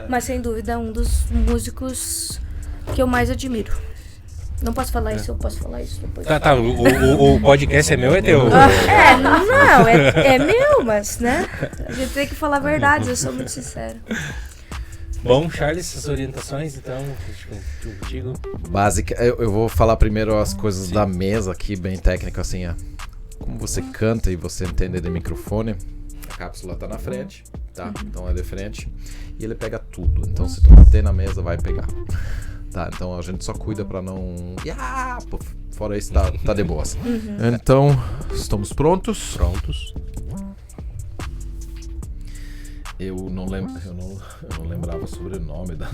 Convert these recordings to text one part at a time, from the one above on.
Mas sem dúvida é um dos músicos que eu mais admiro. Não posso falar isso, eu posso falar isso depois. Tá, o podcast é meu ou é teu? Não, é meu, mas, né? A gente tem que falar a verdade, eu sou muito sincero. Bom, Charles, as orientações, então, contigo. Básica, eu vou falar primeiro as coisas da mesa aqui, bem técnico, assim, ó. Como você canta e você entende de microfone, a cápsula tá na frente, tá? Então é de frente. E ele pega tudo, então se tu bater na mesa, vai pegar. Tá, então a gente só cuida pra não... Fora isso, tá de boas. Então, estamos prontos? Prontos. Eu não lembrava o sobrenome da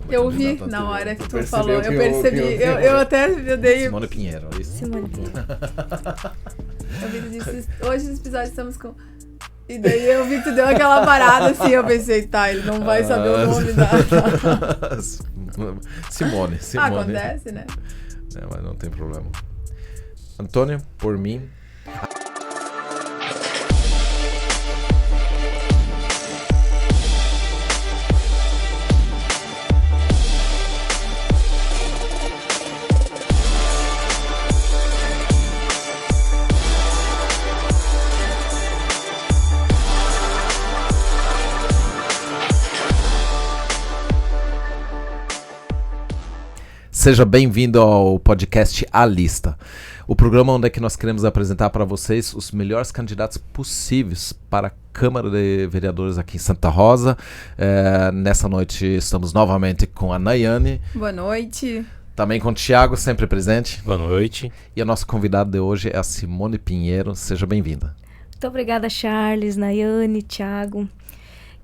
eu vi candidata na anterior. hora que tu Percebeu falou, que eu percebi. Eu até dei... Simone Pinheiro, é isso? Simone Pinheiro. Hoje nesse episódio estamos com... E daí eu vi que tu deu aquela parada assim, eu pensei, tá, ele não vai saber o nome da... Simone. Acontece, né? Mas não tem problema. Antônio, por mim... Seja bem-vindo ao podcast A Lista, o programa onde é que nós queremos apresentar para vocês os melhores candidatos possíveis para a Câmara de Vereadores aqui em Santa Rosa. Nessa noite estamos novamente com a Nayane. Boa noite. Também com o Thiago, sempre presente. Boa noite. E a nossa convidada de hoje é a Simone Pinheiro. Seja bem-vinda. Muito obrigada, Charles, Nayane, Thiago.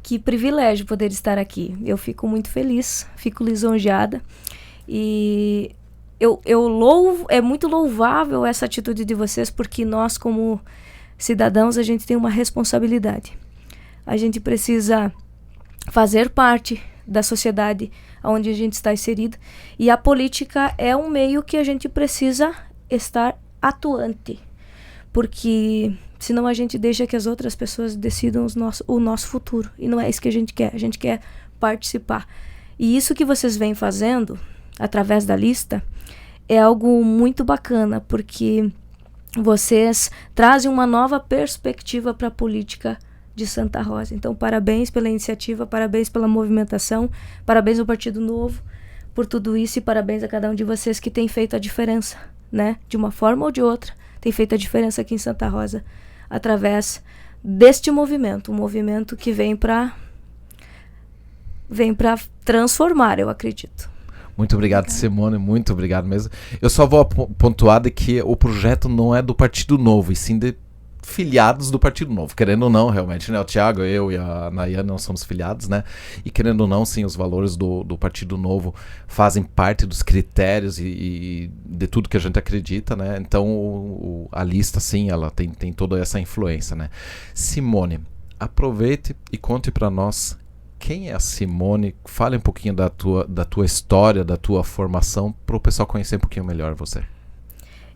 Que privilégio poder estar aqui. Eu fico muito feliz, fico lisonjeada. E eu louvo, é muito louvável essa atitude de vocês, porque nós, como cidadãos, a gente tem uma responsabilidade. A gente precisa fazer parte da sociedade onde a gente está inserido, e a política é um meio que a gente precisa estar atuante, porque senão a gente deixa que as outras pessoas decidam o nosso futuro, e não é isso que a gente quer participar. E isso que vocês vêm fazendo através da lista é algo muito bacana, porque vocês trazem uma nova perspectiva para a política de Santa Rosa. Então, parabéns pela iniciativa, parabéns pela movimentação, parabéns ao Partido Novo por tudo isso, e parabéns a cada um de vocês que tem feito a diferença, né? De uma forma ou de outra, tem feito a diferença aqui em Santa Rosa através deste movimento, um movimento que vem para transformar, eu acredito. Muito obrigado, Simone, muito obrigado mesmo. Eu só vou pontuar de que o projeto não é do Partido Novo, e sim de filiados do Partido Novo. Querendo ou não, realmente, né? O Thiago, eu e a Nayane não somos filiados, né? E querendo ou não, sim, os valores do Partido Novo fazem parte dos critérios e de tudo que a gente acredita, né? Então, a lista, sim, ela tem toda essa influência, né? Simone, aproveite e conte para nós quem é a Simone. Fale um pouquinho da tua história, da tua formação, para o pessoal conhecer um pouquinho melhor você.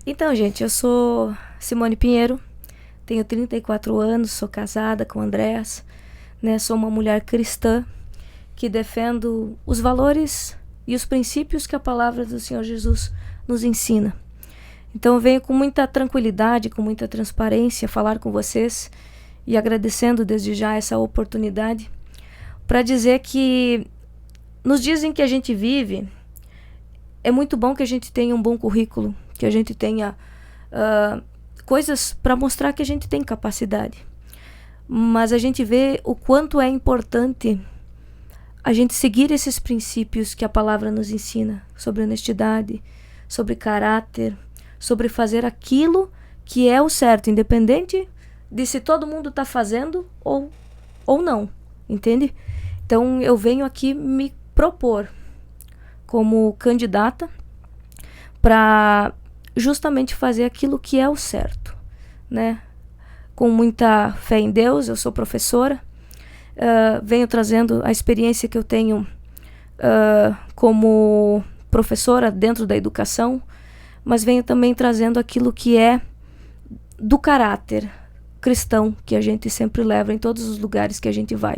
Então, gente, eu sou Simone Pinheiro, tenho 34 anos, sou casada com o Andrés, né? Sou uma mulher cristã que defendo os valores e os princípios que a palavra do Senhor Jesus nos ensina. Então, eu venho com muita tranquilidade, com muita transparência falar com vocês, e agradecendo desde já essa oportunidade, para dizer que nos dias em que a gente vive, é muito bom que a gente tenha um bom currículo, que a gente tenha coisas para mostrar que a gente tem capacidade. Mas a gente vê o quanto é importante a gente seguir esses princípios que a palavra nos ensina, sobre honestidade, sobre caráter, sobre fazer aquilo que é o certo, independente de se todo mundo está fazendo ou não, entende? Então, eu venho aqui me propor como candidata para justamente fazer aquilo que é o certo, né? Com muita fé em Deus, eu sou professora, venho trazendo a experiência que eu tenho como professora dentro da educação, mas venho também trazendo aquilo que é do caráter cristão que a gente sempre leva em todos os lugares que a gente vai,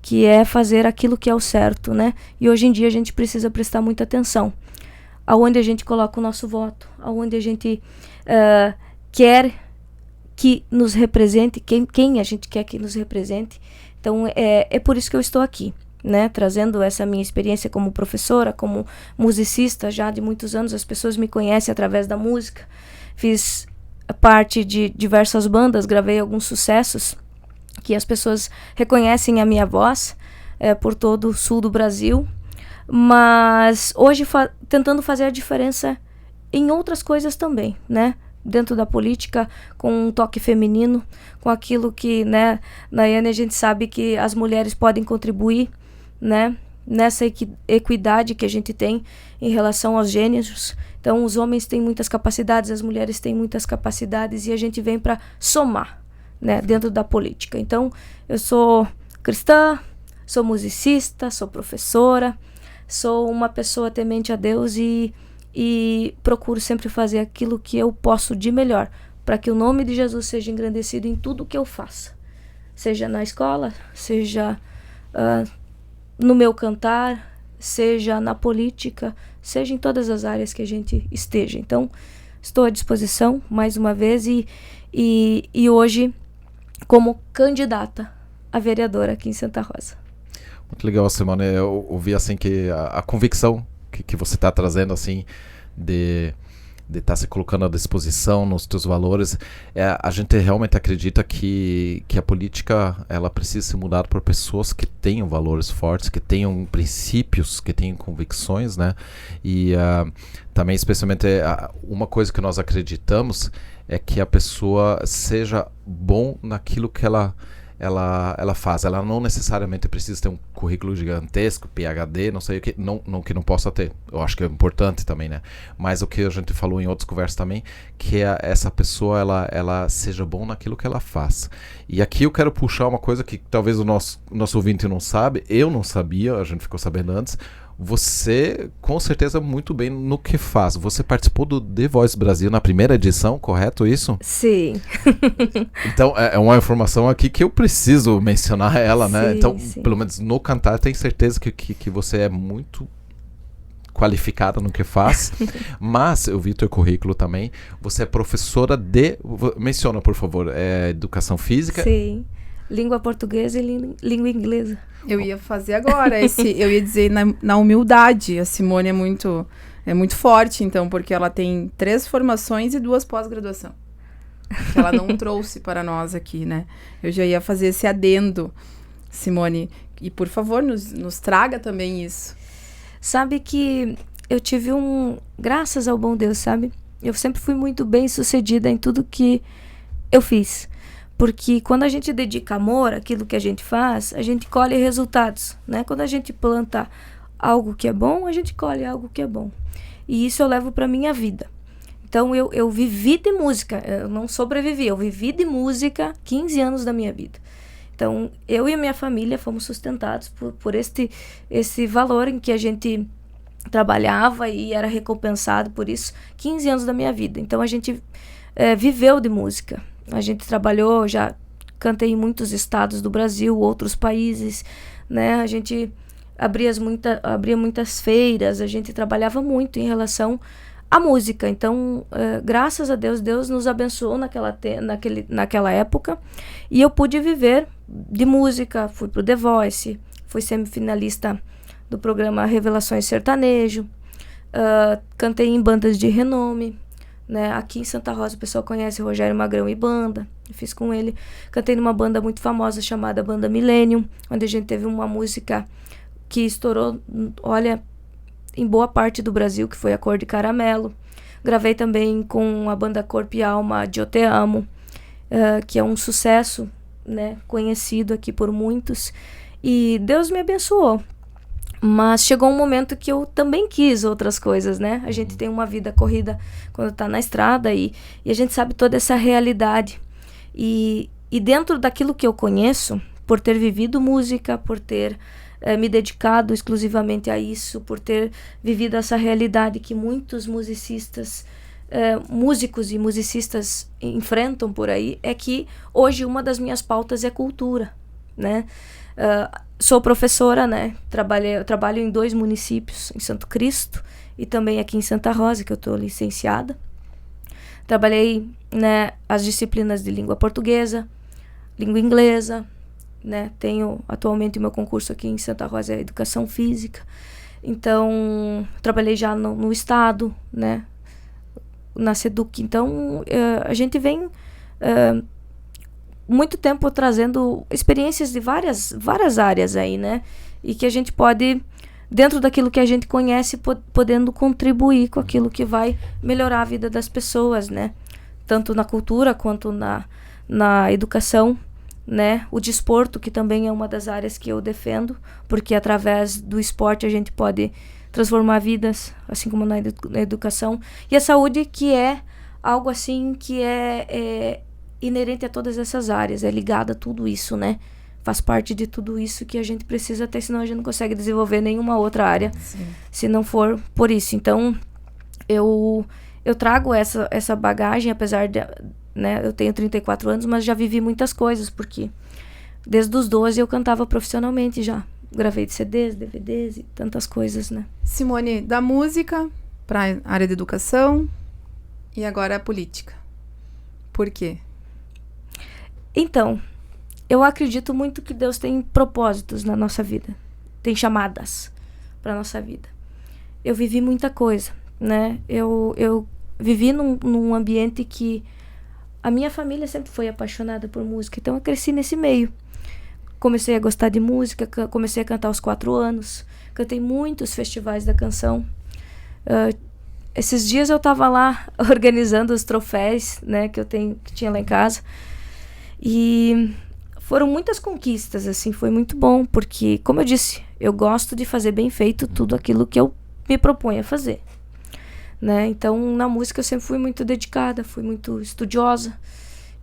que é fazer aquilo que é o certo, né? E hoje em dia a gente precisa prestar muita atenção aonde a gente coloca o nosso voto, aonde a gente quer que nos represente, quem a gente quer que nos represente. Então é por isso que eu estou aqui, né? Trazendo essa minha experiência como professora, como musicista já de muitos anos. As pessoas me conhecem através da música. Fiz parte de diversas bandas, gravei alguns sucessos que as pessoas reconhecem a minha voz por todo o sul do Brasil, mas hoje tentando fazer a diferença em outras coisas também, né? Dentro da política, com um toque feminino, com aquilo que, né, Nayane, a gente sabe que as mulheres podem contribuir, né, nessa equidade que a gente tem em relação aos gêneros. Então, os homens têm muitas capacidades, as mulheres têm muitas capacidades, e a gente vem para somar, né, dentro da política. Então, eu sou cristã, sou musicista, sou professora, sou uma pessoa temente a Deus e procuro sempre fazer aquilo que eu posso de melhor, para que o nome de Jesus seja engrandecido em tudo que eu faça. Seja na escola, seja no meu cantar, seja na política, seja em todas as áreas que a gente esteja. Então, estou à disposição, mais uma vez, e hoje como candidata a vereadora aqui em Santa Rosa. Muito legal, Simone. Eu ouvi assim que a convicção que você está trazendo, assim, de estar se colocando à disposição nos teus valores. A gente realmente acredita que a política ela precisa ser mudada por pessoas que tenham valores fortes, que tenham princípios, que tenham convicções, né? E também, especialmente, uma coisa que nós acreditamos é que a pessoa seja bom naquilo que ela faz. Ela não necessariamente precisa ter um currículo gigantesco, PhD, não sei o que, que não possa ter. Eu acho que é importante também, né? Mas o que a gente falou em outras conversas também, que essa pessoa, ela seja bom naquilo que ela faz. E aqui eu quero puxar uma coisa que talvez o nosso ouvinte não sabe, eu não sabia, a gente ficou sabendo antes. Você, com certeza, muito bem no que faz. Você participou do The Voice Brasil na primeira edição, correto isso? Sim. Então, é uma informação aqui que eu preciso mencionar ela, né? Sim, então, sim. Pelo menos no cantar, tenho certeza que você é muito qualificada no que faz. Mas, eu vi teu currículo também. Você é professora menciona, por favor, educação física. Sim. Língua portuguesa e língua inglesa. Eu ia fazer agora, eu ia dizer na humildade. A Simone é muito forte, então, porque ela tem 3 formações e 2 pós-graduação. Que ela não trouxe para nós aqui, né? Eu já ia fazer esse adendo, Simone. E, por favor, nos traga também isso. Sabe que eu tive graças ao bom Deus, sabe? Eu sempre fui muito bem sucedida em tudo que eu fiz. Porque quando a gente dedica amor àquilo que a gente faz, a gente colhe resultados, né? Quando a gente planta algo que é bom, a gente colhe algo que é bom. E isso eu levo para minha vida. Então eu vivi de música, eu não sobrevivi, eu vivi de música 15 anos da minha vida. Então eu e a minha família fomos sustentados por esse valor em que a gente trabalhava e era recompensado por isso 15 anos da minha vida. Então a gente viveu de música. A gente trabalhou, já cantei em muitos estados do Brasil, outros países, né? A gente abria muitas feiras, a gente trabalhava muito em relação à música. Então, graças a Deus, Deus nos abençoou naquela época e eu pude viver de música. Fui pro The Voice, fui semifinalista do programa Revelações Sertanejo, cantei em bandas de renome. Né? Aqui em Santa Rosa o pessoal conhece Rogério Magrão e banda, eu fiz com ele. Cantei numa banda muito famosa chamada Banda Millennium, onde a gente teve uma música que estourou, olha, em boa parte do Brasil, que foi A Cor de Caramelo. Gravei também com a banda Corpo e Alma de Eu Te Amo, que é um sucesso, né, conhecido aqui por muitos, e Deus me abençoou. Mas chegou um momento que eu também quis outras coisas, né? A gente tem uma vida corrida quando tá na estrada e a gente sabe toda essa realidade. E dentro daquilo que eu conheço, por ter vivido música, por ter me dedicado exclusivamente a isso, por ter vivido essa realidade que muitos musicistas, músicos e musicistas enfrentam por aí, é que hoje uma das minhas pautas é cultura, né? Sou professora, né? Trabalho em 2 municípios, em Santo Cristo e também aqui em Santa Rosa, que eu estou licenciada. Trabalhei, né, as disciplinas de língua portuguesa, língua inglesa, né? Tenho atualmente o meu concurso aqui em Santa Rosa é Educação Física. Então, trabalhei já no Estado, né? Na SEDUC. Então, a gente vem muito tempo trazendo experiências de várias áreas aí, né? E que a gente pode, dentro daquilo que a gente conhece, podendo contribuir com aquilo que vai melhorar a vida das pessoas, né? Tanto na cultura quanto na educação, né? O desporto, que também é uma das áreas que eu defendo, porque através do esporte a gente pode transformar vidas, assim como na educação. E a saúde, que é algo assim que é inerente a todas essas áreas, é ligada a tudo isso, né? Faz parte de tudo isso que a gente precisa ter, senão a gente não consegue desenvolver nenhuma outra área, se não for por isso. Então, eu trago essa bagagem, apesar de, né, eu tenho 34 anos, mas já vivi muitas coisas, porque desde os 12 eu cantava profissionalmente já. Gravei de CDs, DVDs e tantas coisas, né? Simone, da música para a área de educação e agora a política. Por quê? Então, eu acredito muito que Deus tem propósitos na nossa vida. Tem chamadas para nossa vida. Eu vivi muita coisa, né? Eu vivi num ambiente que a minha família sempre foi apaixonada por música. Então, eu cresci nesse meio. Comecei a gostar de música, comecei a cantar aos 4 anos. Cantei muitos festivais da canção. Esses dias eu estava lá organizando os troféus, né, que tinha lá em casa. E foram muitas conquistas, assim, foi muito bom, porque, como eu disse, eu gosto de fazer bem feito tudo aquilo que eu me proponho a fazer, né? Então, na música eu sempre fui muito dedicada, fui muito estudiosa,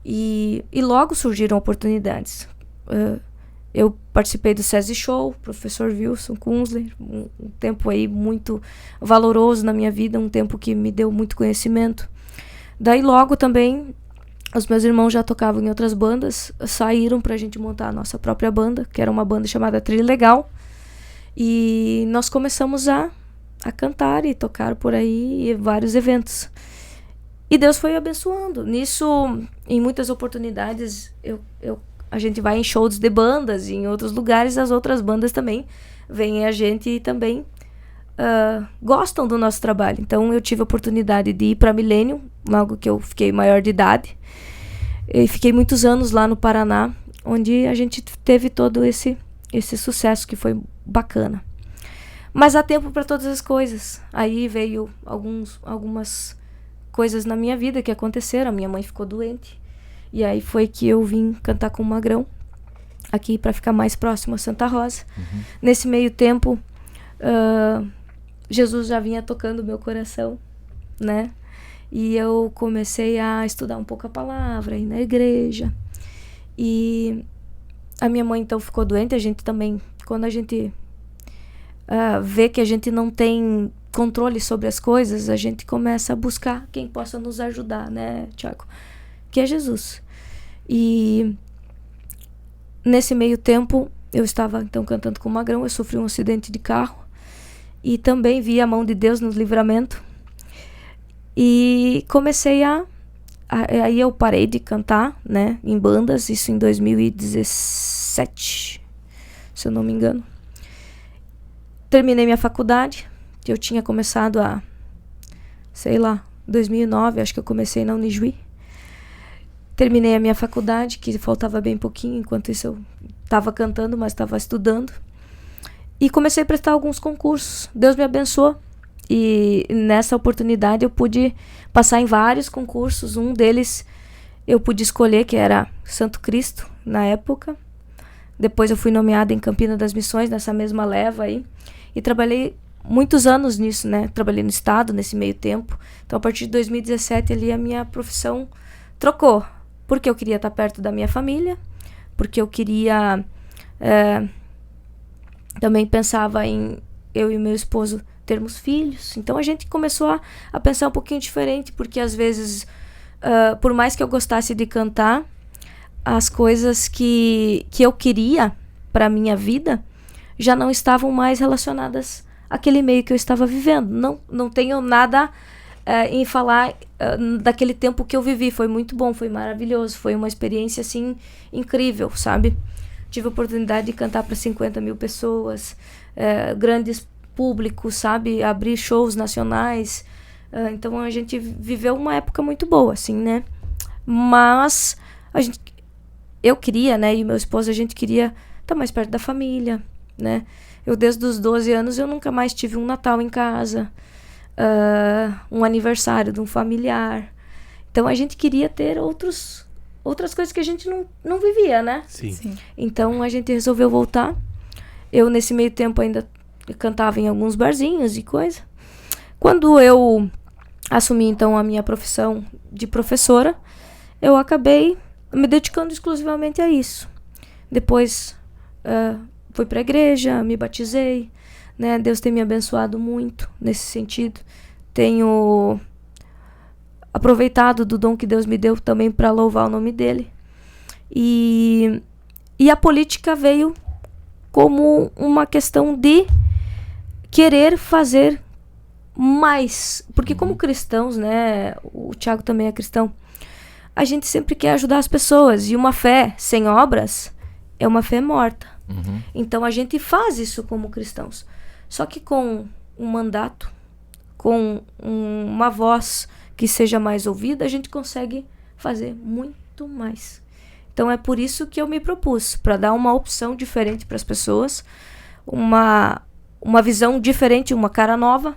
e logo surgiram oportunidades. Eu participei do SESI Show, professor Wilson Kunzler, um tempo aí muito valoroso na minha vida, um tempo que me deu muito conhecimento. Daí logo também, os meus irmãos já tocavam em outras bandas, saíram pra gente montar a nossa própria banda, que era uma banda chamada Trilha Legal, e nós começamos a cantar e tocar por aí em vários eventos. E Deus foi abençoando. Nisso, em muitas oportunidades, a gente vai em shows de bandas e em outros lugares as outras bandas também veem a gente e também gostam do nosso trabalho. Então eu tive a oportunidade de ir para Millennium, logo que eu fiquei maior de idade. E fiquei muitos anos lá no Paraná, onde a gente teve todo esse sucesso que foi bacana. Mas há tempo para todas as coisas. Aí veio algumas coisas na minha vida que aconteceram. A minha mãe ficou doente. E aí foi que eu vim cantar com o Magrão, aqui para ficar mais próximo a Santa Rosa. Uhum. Nesse meio tempo, Jesus já vinha tocando o meu coração, né? E eu comecei a estudar um pouco a palavra, ir na igreja. E a minha mãe então ficou doente. A gente também, quando a gente vê que a gente não tem controle sobre as coisas, a gente começa a buscar quem possa nos ajudar, né, Tiago? Que é Jesus. E nesse meio tempo eu estava então cantando com o Magrão, eu sofri um acidente de carro e também vi a mão de Deus no livramento e comecei aí eu parei de cantar, né, em bandas, isso em 2017, se eu não me engano. Terminei minha faculdade, eu tinha começado 2009, acho que eu comecei na Unijuí. Terminei a minha faculdade, que faltava bem pouquinho, enquanto isso eu estava cantando, mas estava estudando. E comecei a prestar alguns concursos. Deus me abençoou. E nessa oportunidade eu pude passar em vários concursos. Um deles eu pude escolher, que era Santo Cristo, na época. Depois eu fui nomeada em Campina das Missões, nessa mesma leva aí. E trabalhei muitos anos nisso, né? Trabalhei no Estado nesse meio tempo. Então, a partir de 2017, ali a minha profissão trocou. Porque eu queria estar perto da minha família, porque eu queria... também pensava em eu e meu esposo termos filhos. Então a gente começou a pensar um pouquinho diferente, porque às vezes, por mais que eu gostasse de cantar, as coisas que eu queria para minha vida já não estavam mais relacionadas àquele meio que eu estava vivendo. Não tenho nada em falar daquele tempo que eu vivi. Foi muito bom, foi maravilhoso, foi uma experiência assim incrível, sabe? Tive a oportunidade de cantar para 50 mil pessoas, grandes públicos, sabe? Abrir shows nacionais. Então a gente viveu uma época muito boa, assim, né? Mas eu queria, né? E meu esposo, a gente queria estar mais perto da família, né? Eu, desde os 12 anos, eu nunca mais tive um Natal em casa, um aniversário de um familiar. Então a gente queria ter outras coisas que a gente não vivia, né? Sim. Então a gente resolveu voltar. Eu, nesse meio tempo, ainda cantava em alguns barzinhos e coisa. Quando eu assumi, então, a minha profissão de professora, eu acabei me dedicando exclusivamente a isso. Depois fui para a igreja, me batizei, né? Deus tem me abençoado muito nesse sentido. Tenho aproveitado do dom que Deus me deu também para louvar o nome dele. E a política veio como uma questão de querer fazer mais. Porque como cristãos, né? O Thiago também é cristão. A gente sempre quer ajudar as pessoas. E uma fé sem obras é uma fé morta. Então a gente faz isso como cristãos. Só que com um mandato, com uma voz que seja mais ouvida, a gente consegue fazer muito mais. Então é por isso que eu me propus, para dar uma opção diferente para as pessoas, uma visão diferente, uma cara nova,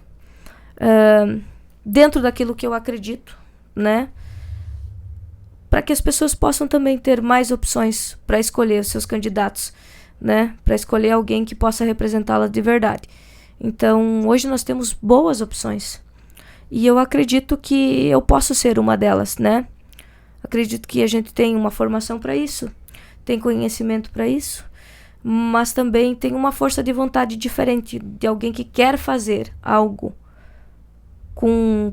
dentro daquilo que eu acredito, né? Para que as pessoas possam também ter mais opções para escolher os seus candidatos, né? Para escolher alguém que possa representá-las de verdade. Então, hoje nós temos boas opções. E eu acredito que eu posso ser uma delas, né? Acredito que a gente tem uma formação para isso, tem conhecimento para isso, mas também tem uma força de vontade diferente de alguém que quer fazer algo com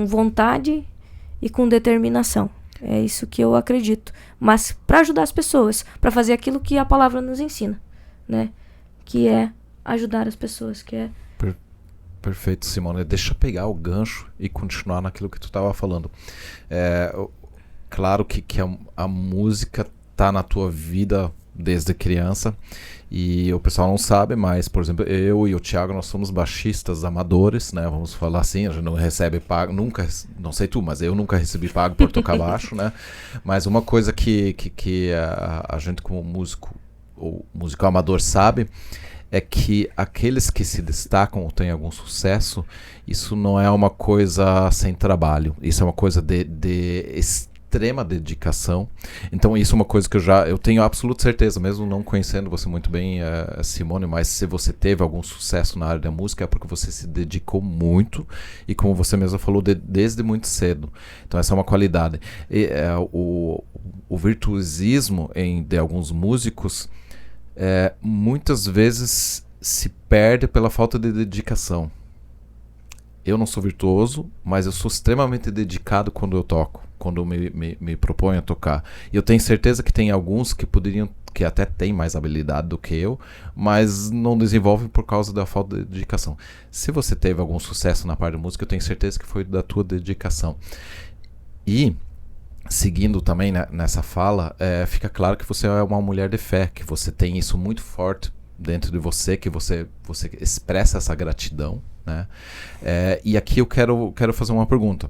vontade e com determinação. É isso que eu acredito. Mas para ajudar as pessoas, para fazer aquilo que a palavra nos ensina, né? Que é ajudar as pessoas, que é... Perfeito, Simone. Deixa eu pegar o gancho e continuar naquilo que tu estava falando. Claro que a música tá na tua vida desde criança e o pessoal não sabe, mas, por exemplo, eu e o Thiago, nós somos baixistas amadores, né? Vamos falar assim, a gente não recebe pago, nunca, não sei tu, mas eu nunca recebi pago por tocar baixo, né? Mas uma coisa que a gente como músico ou músico amador sabe é que aqueles que se destacam ou têm algum sucesso, isso não é uma coisa sem trabalho, isso é uma coisa de extrema dedicação. Então isso é uma coisa que eu tenho absoluta certeza, mesmo não conhecendo você muito bem, Simone, mas se você teve algum sucesso na área da música é porque você se dedicou muito e, como você mesmo falou, desde muito cedo. Então essa é uma qualidade. E, o virtuosismo de alguns músicos muitas vezes se perde pela falta de dedicação. Eu não sou virtuoso, mas eu sou extremamente dedicado quando eu toco, quando eu me proponho a tocar. E eu tenho certeza que tem alguns que até têm mais habilidade do que eu, mas não desenvolvem por causa da falta de dedicação. Se você teve algum sucesso na parte da música, eu tenho certeza que foi da tua dedicação. E seguindo também nessa fala, fica claro que você é uma mulher de fé, que você tem isso muito forte dentro de você, que você expressa essa gratidão, né? E aqui eu quero fazer uma pergunta,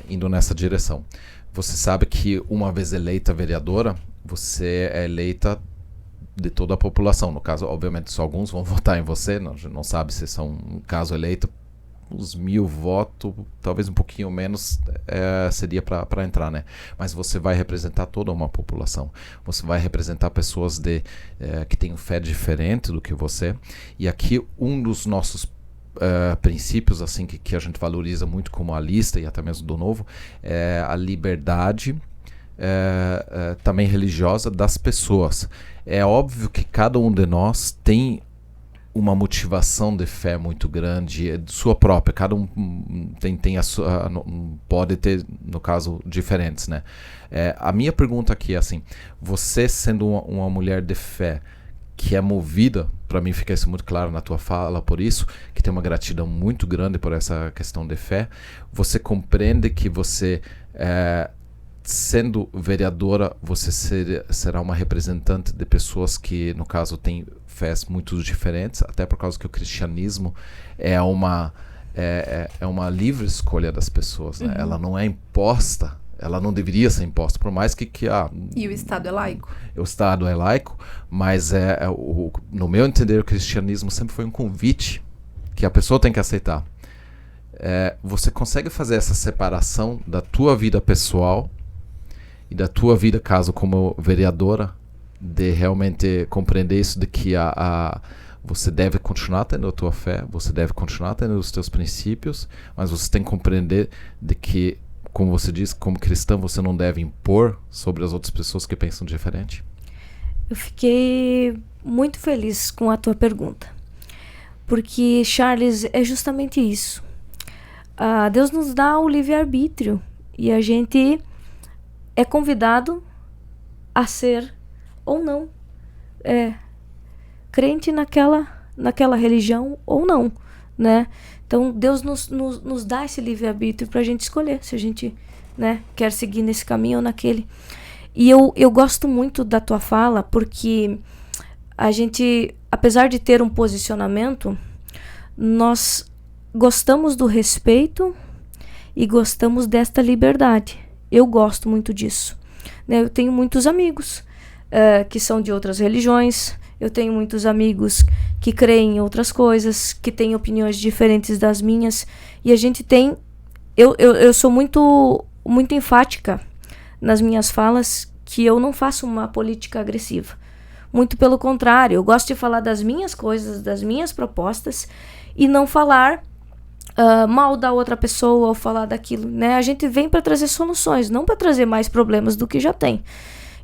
indo nessa direção. Você sabe que uma vez eleita vereadora, você é eleita de toda a população. No caso, obviamente, só alguns vão votar em você, não sabe se são, um caso eleito, uns 1000 votos, talvez um pouquinho menos, seria para entrar, né? Mas você vai representar toda uma população. Você vai representar pessoas que têm fé diferente do que você. E aqui um dos nossos princípios assim que a gente valoriza muito como a lista e até mesmo do Novo é a liberdade também religiosa das pessoas. É óbvio que cada um de nós tem uma motivação de fé muito grande, sua própria, cada um tem a sua, pode ter, no caso, diferentes, né? A minha pergunta aqui é assim, você sendo uma mulher de fé, que é movida, para mim fica isso muito claro na tua fala, por isso, que tem uma gratidão muito grande por essa questão de fé. Você compreende que você, sendo vereadora, você será uma representante de pessoas que, no caso, têm fés muito diferentes, até por causa que o cristianismo é uma livre escolha das pessoas, né? Ela não é imposta, ela não deveria ser imposta, por mais que E o Estado é laico? O Estado é laico, mas no meu entender, o cristianismo sempre foi um convite que a pessoa tem que aceitar. Você consegue fazer essa separação da tua vida pessoal e da tua vida, caso como vereadora, de realmente compreender isso, de que você deve continuar tendo a tua fé, você deve continuar tendo os teus princípios, mas você tem que compreender de que, como você diz, como cristão, você não deve impor sobre as outras pessoas que pensam diferente? Eu fiquei muito feliz com a tua pergunta, porque, Charles, é justamente isso. Deus nos dá o livre-arbítrio e a gente é convidado a ser ou não crente naquela religião ou não, né? Então Deus nos dá esse livre-arbítrio para a gente escolher se a gente, né, quer seguir nesse caminho ou naquele. E eu gosto muito da tua fala, porque a gente, apesar de ter um posicionamento, nós gostamos do respeito e gostamos desta liberdade. Eu gosto muito disso, né? Eu tenho muitos amigos que são de outras religiões, eu tenho muitos amigos que creem em outras coisas, que têm opiniões diferentes das minhas, e a gente tem... Eu sou muito enfática nas minhas falas, que eu não faço uma política agressiva. Muito pelo contrário, eu gosto de falar das minhas coisas, das minhas propostas, e não falar mal da outra pessoa ou falar daquilo, né? A gente vem para trazer soluções, não para trazer mais problemas do que já tem.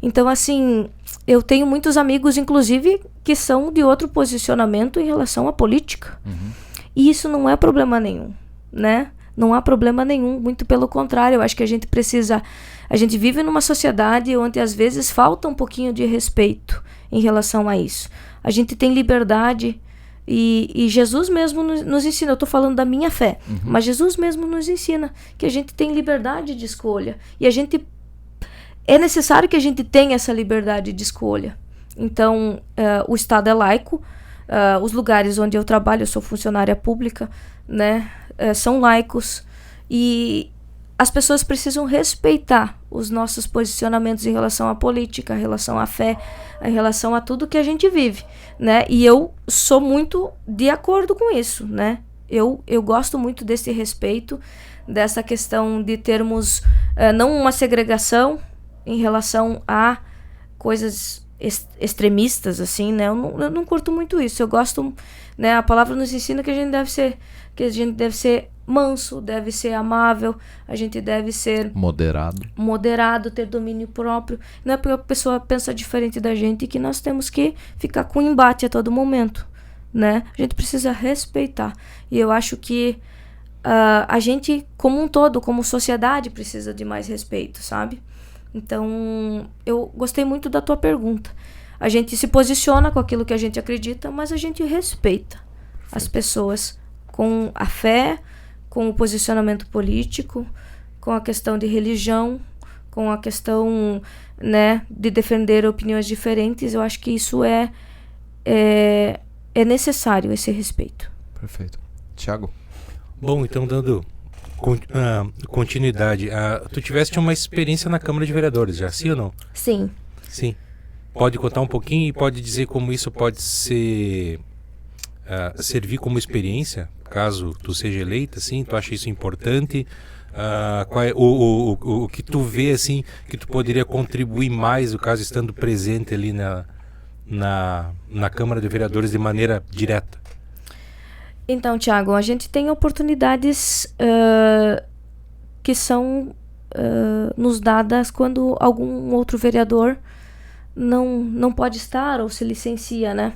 Então, assim, eu tenho muitos amigos, inclusive, que são de outro posicionamento em relação à política. E isso não é problema nenhum, né? Não há problema nenhum, muito pelo contrário. Eu acho que a gente precisa... A gente vive numa sociedade onde, às vezes, falta um pouquinho de respeito em relação a isso. A gente tem liberdade e Jesus mesmo nos ensina. Eu estou falando da minha fé, mas Jesus mesmo nos ensina que a gente tem liberdade de escolha. E a gente... É necessário que a gente tenha essa liberdade de escolha. Então, o Estado é laico, os lugares onde eu trabalho, eu sou funcionária pública, né, são laicos, e as pessoas precisam respeitar os nossos posicionamentos em relação à política, em relação à fé, em relação a tudo que a gente vive, né? E eu sou muito de acordo com isso, né? Eu gosto muito desse respeito, dessa questão de termos não uma segregação em relação a coisas extremistas, assim, né? Eu não curto muito isso. Eu gosto, né? A palavra nos ensina que a gente deve ser manso, deve ser amável, a gente deve ser moderado, ter domínio próprio. Não é porque a pessoa pensa diferente da gente que nós temos que ficar com embate a todo momento, né? A gente precisa respeitar. E eu acho que a gente, como um todo, como sociedade, precisa de mais respeito, sabe? Então, eu gostei muito da tua pergunta. A gente se posiciona com aquilo que a gente acredita, mas a gente respeita as pessoas com a fé, com o posicionamento político, com a questão de religião, com a questão, né, de defender opiniões diferentes. Eu acho que isso é necessário, esse respeito. Perfeito. Thiago? Bom, então, dando continuidade, tu tiveste uma experiência na Câmara de Vereadores, já, sim ou não? Sim. Sim. Pode contar um pouquinho e pode dizer como isso pode servir como experiência, caso tu seja eleita, assim, tu acha isso importante? Qual é o que tu vê, assim, que tu poderia contribuir mais, no caso, estando presente ali na Câmara de Vereadores de maneira direta? Então, Thiago, a gente tem oportunidades que são nos dadas quando algum outro vereador não pode estar ou se licencia, né?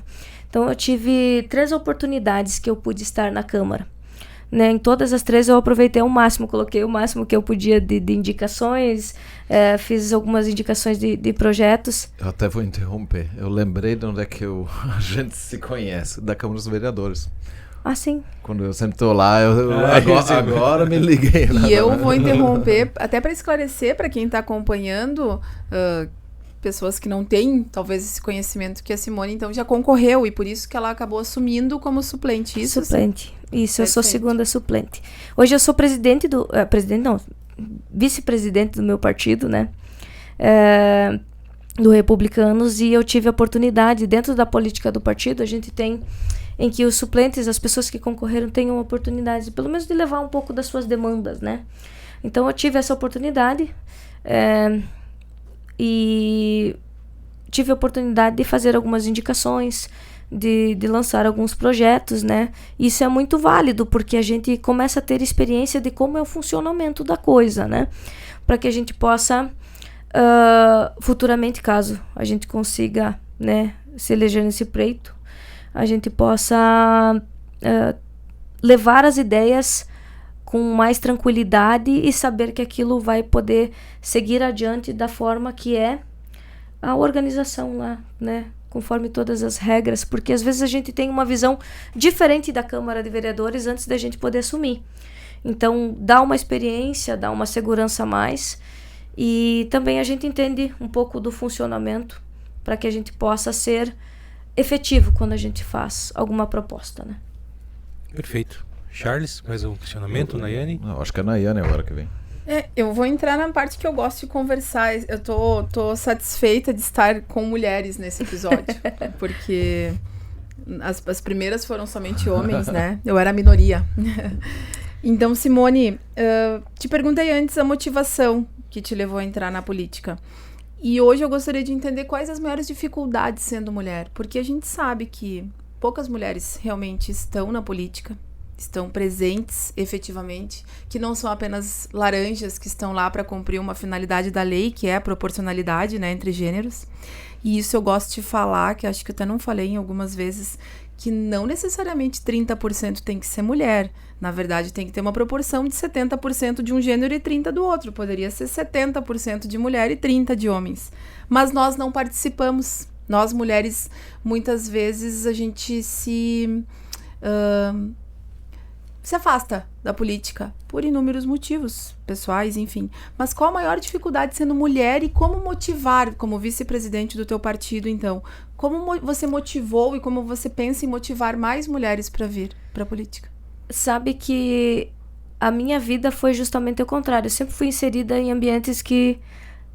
Então, eu tive 3 oportunidades que eu pude estar na Câmara. né? Em todas as 3 eu aproveitei ao máximo, coloquei o máximo que eu podia de indicações, fiz algumas indicações de projetos. Eu até vou interromper. Eu lembrei de onde é que a gente se conhece, da Câmara dos Vereadores. Ah, sim. Quando eu sempre tô lá, agora me liguei. E eu vou interromper, até para esclarecer para quem está acompanhando, pessoas que não têm, talvez, esse conhecimento, que a Simone, então, já concorreu, e por isso que ela acabou assumindo como suplente. Isso? Suplente. Isso, eu sou Perfeito. segunda suplente. Hoje eu sou vice-presidente do meu partido, né? Do Republicanos, e eu tive a oportunidade, dentro da política do partido, a gente tem em que os suplentes, as pessoas que concorreram, tenham a oportunidade, pelo menos, de levar um pouco das suas demandas, né? Então, eu tive essa oportunidade, e tive a oportunidade de fazer algumas indicações, de lançar alguns projetos, né? Isso é muito válido, porque a gente começa a ter experiência de como é o funcionamento da coisa, né? Para que a gente possa, futuramente, caso a gente consiga, né, se eleger nesse pleito, a gente possa levar as ideias com mais tranquilidade e saber que aquilo vai poder seguir adiante da forma que é a organização lá, né? Conforme todas as regras, porque às vezes a gente tem uma visão diferente da Câmara de Vereadores antes da gente poder assumir. Então, dá uma experiência, dá uma segurança a mais, e também a gente entende um pouco do funcionamento para que a gente possa ser efetivo quando a gente faz alguma proposta, né? Perfeito. Charles, mais um questionamento, Nayane? Não, acho que é a Nayane agora que vem. Eu vou entrar na parte que eu gosto de conversar. Eu tô satisfeita de estar com mulheres nesse episódio, porque as primeiras foram somente homens, né? Eu era a minoria. Então, Simone, te perguntei antes a motivação que te levou a entrar na política. E hoje eu gostaria de entender quais as maiores dificuldades sendo mulher, porque a gente sabe que poucas mulheres realmente estão na política, estão presentes efetivamente, que não são apenas laranjas que estão lá para cumprir uma finalidade da lei, que é a proporcionalidade, né, entre gêneros. E isso eu gosto de falar, que acho que eu até não falei em algumas vezes, que não necessariamente 30% tem que ser mulher. Na verdade, tem que ter uma proporção de 70% de um gênero e 30% do outro. Poderia ser 70% de mulher e 30% de homens. Mas nós não participamos. Nós, mulheres, muitas vezes a gente se afasta da política por inúmeros motivos pessoais, enfim. Mas qual a maior dificuldade sendo mulher e como motivar, como vice-presidente do teu partido, então? Como você motivou e como você pensa em motivar mais mulheres para vir para a política? Sabe que a minha vida foi justamente o contrário. Eu sempre fui inserida em ambientes que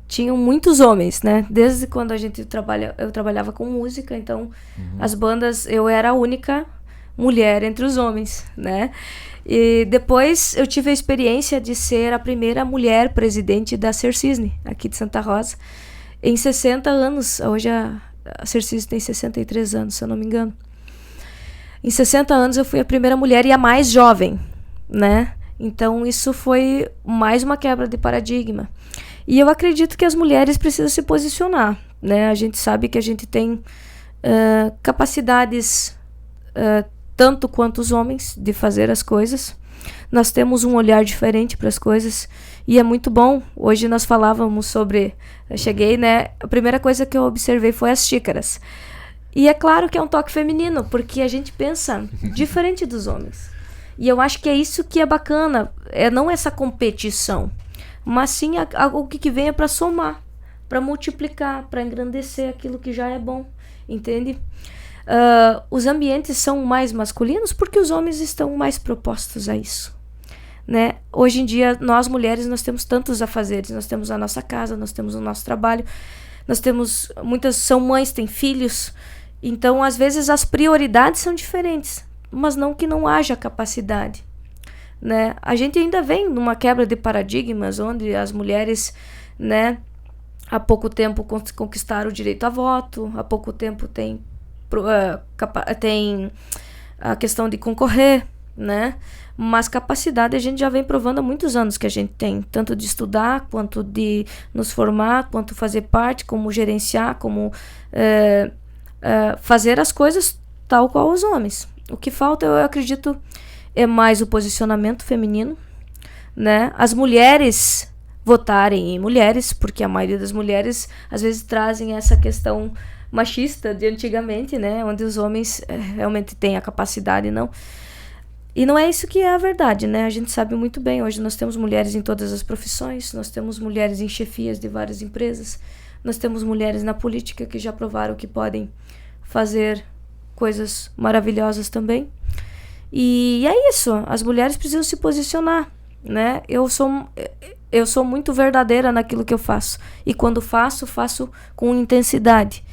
tinham muitos homens, né? Desde quando eu trabalhava com música, então as bandas, eu era a única mulher entre os homens, né? E depois eu tive a experiência de ser a primeira mulher presidente da Ser Cisne, aqui de Santa Rosa, em 60 anos. Hoje a Ser Cisne tem 63 anos, se eu não me engano. Em 60 anos eu fui a primeira mulher e a mais jovem, né? Então isso foi mais uma quebra de paradigma. E eu acredito que as mulheres precisam se posicionar, né? A gente sabe que a gente tem capacidades tanto quanto os homens de fazer as coisas. Nós temos um olhar diferente para as coisas e é muito bom. Hoje nós falávamos sobre... Eu cheguei, né? A primeira coisa que eu observei foi as xícaras. E é claro que é um toque feminino, porque a gente pensa diferente dos homens. E eu acho que é isso que é bacana. Não essa competição, mas sim algo que venha para somar, para multiplicar, para engrandecer aquilo que já é bom, entende? Os ambientes são mais masculinos porque os homens estão mais propostos a isso, né? Hoje em dia, nós mulheres, nós temos tantos afazeres. Nós temos a nossa casa, nós temos o nosso trabalho, nós temos... Muitas são mães, têm filhos. Então, às vezes, as prioridades são diferentes, mas não que não haja capacidade, né? A gente ainda vem numa quebra de paradigmas, onde as mulheres, né, há pouco tempo conquistaram o direito a voto, há pouco tempo tem a questão de concorrer, né? Mas capacidade a gente já vem provando há muitos anos que a gente tem, tanto de estudar, quanto de nos formar, quanto fazer parte, como gerenciar, como fazer as coisas tal qual os homens. O que falta, eu acredito, é mais o posicionamento feminino, né? As mulheres votarem em mulheres, porque a maioria das mulheres às vezes trazem essa questão machista de antigamente, né? Onde os homens realmente têm a capacidade, não. E não é isso que é a verdade, né? A gente sabe muito bem, hoje nós temos mulheres em todas as profissões, nós temos mulheres em chefias de várias empresas, nós temos mulheres na política que já provaram que podem fazer coisas maravilhosas também. E é isso, as mulheres precisam se posicionar, né? Eu sou muito verdadeira naquilo que eu faço. E quando faço com intensidade,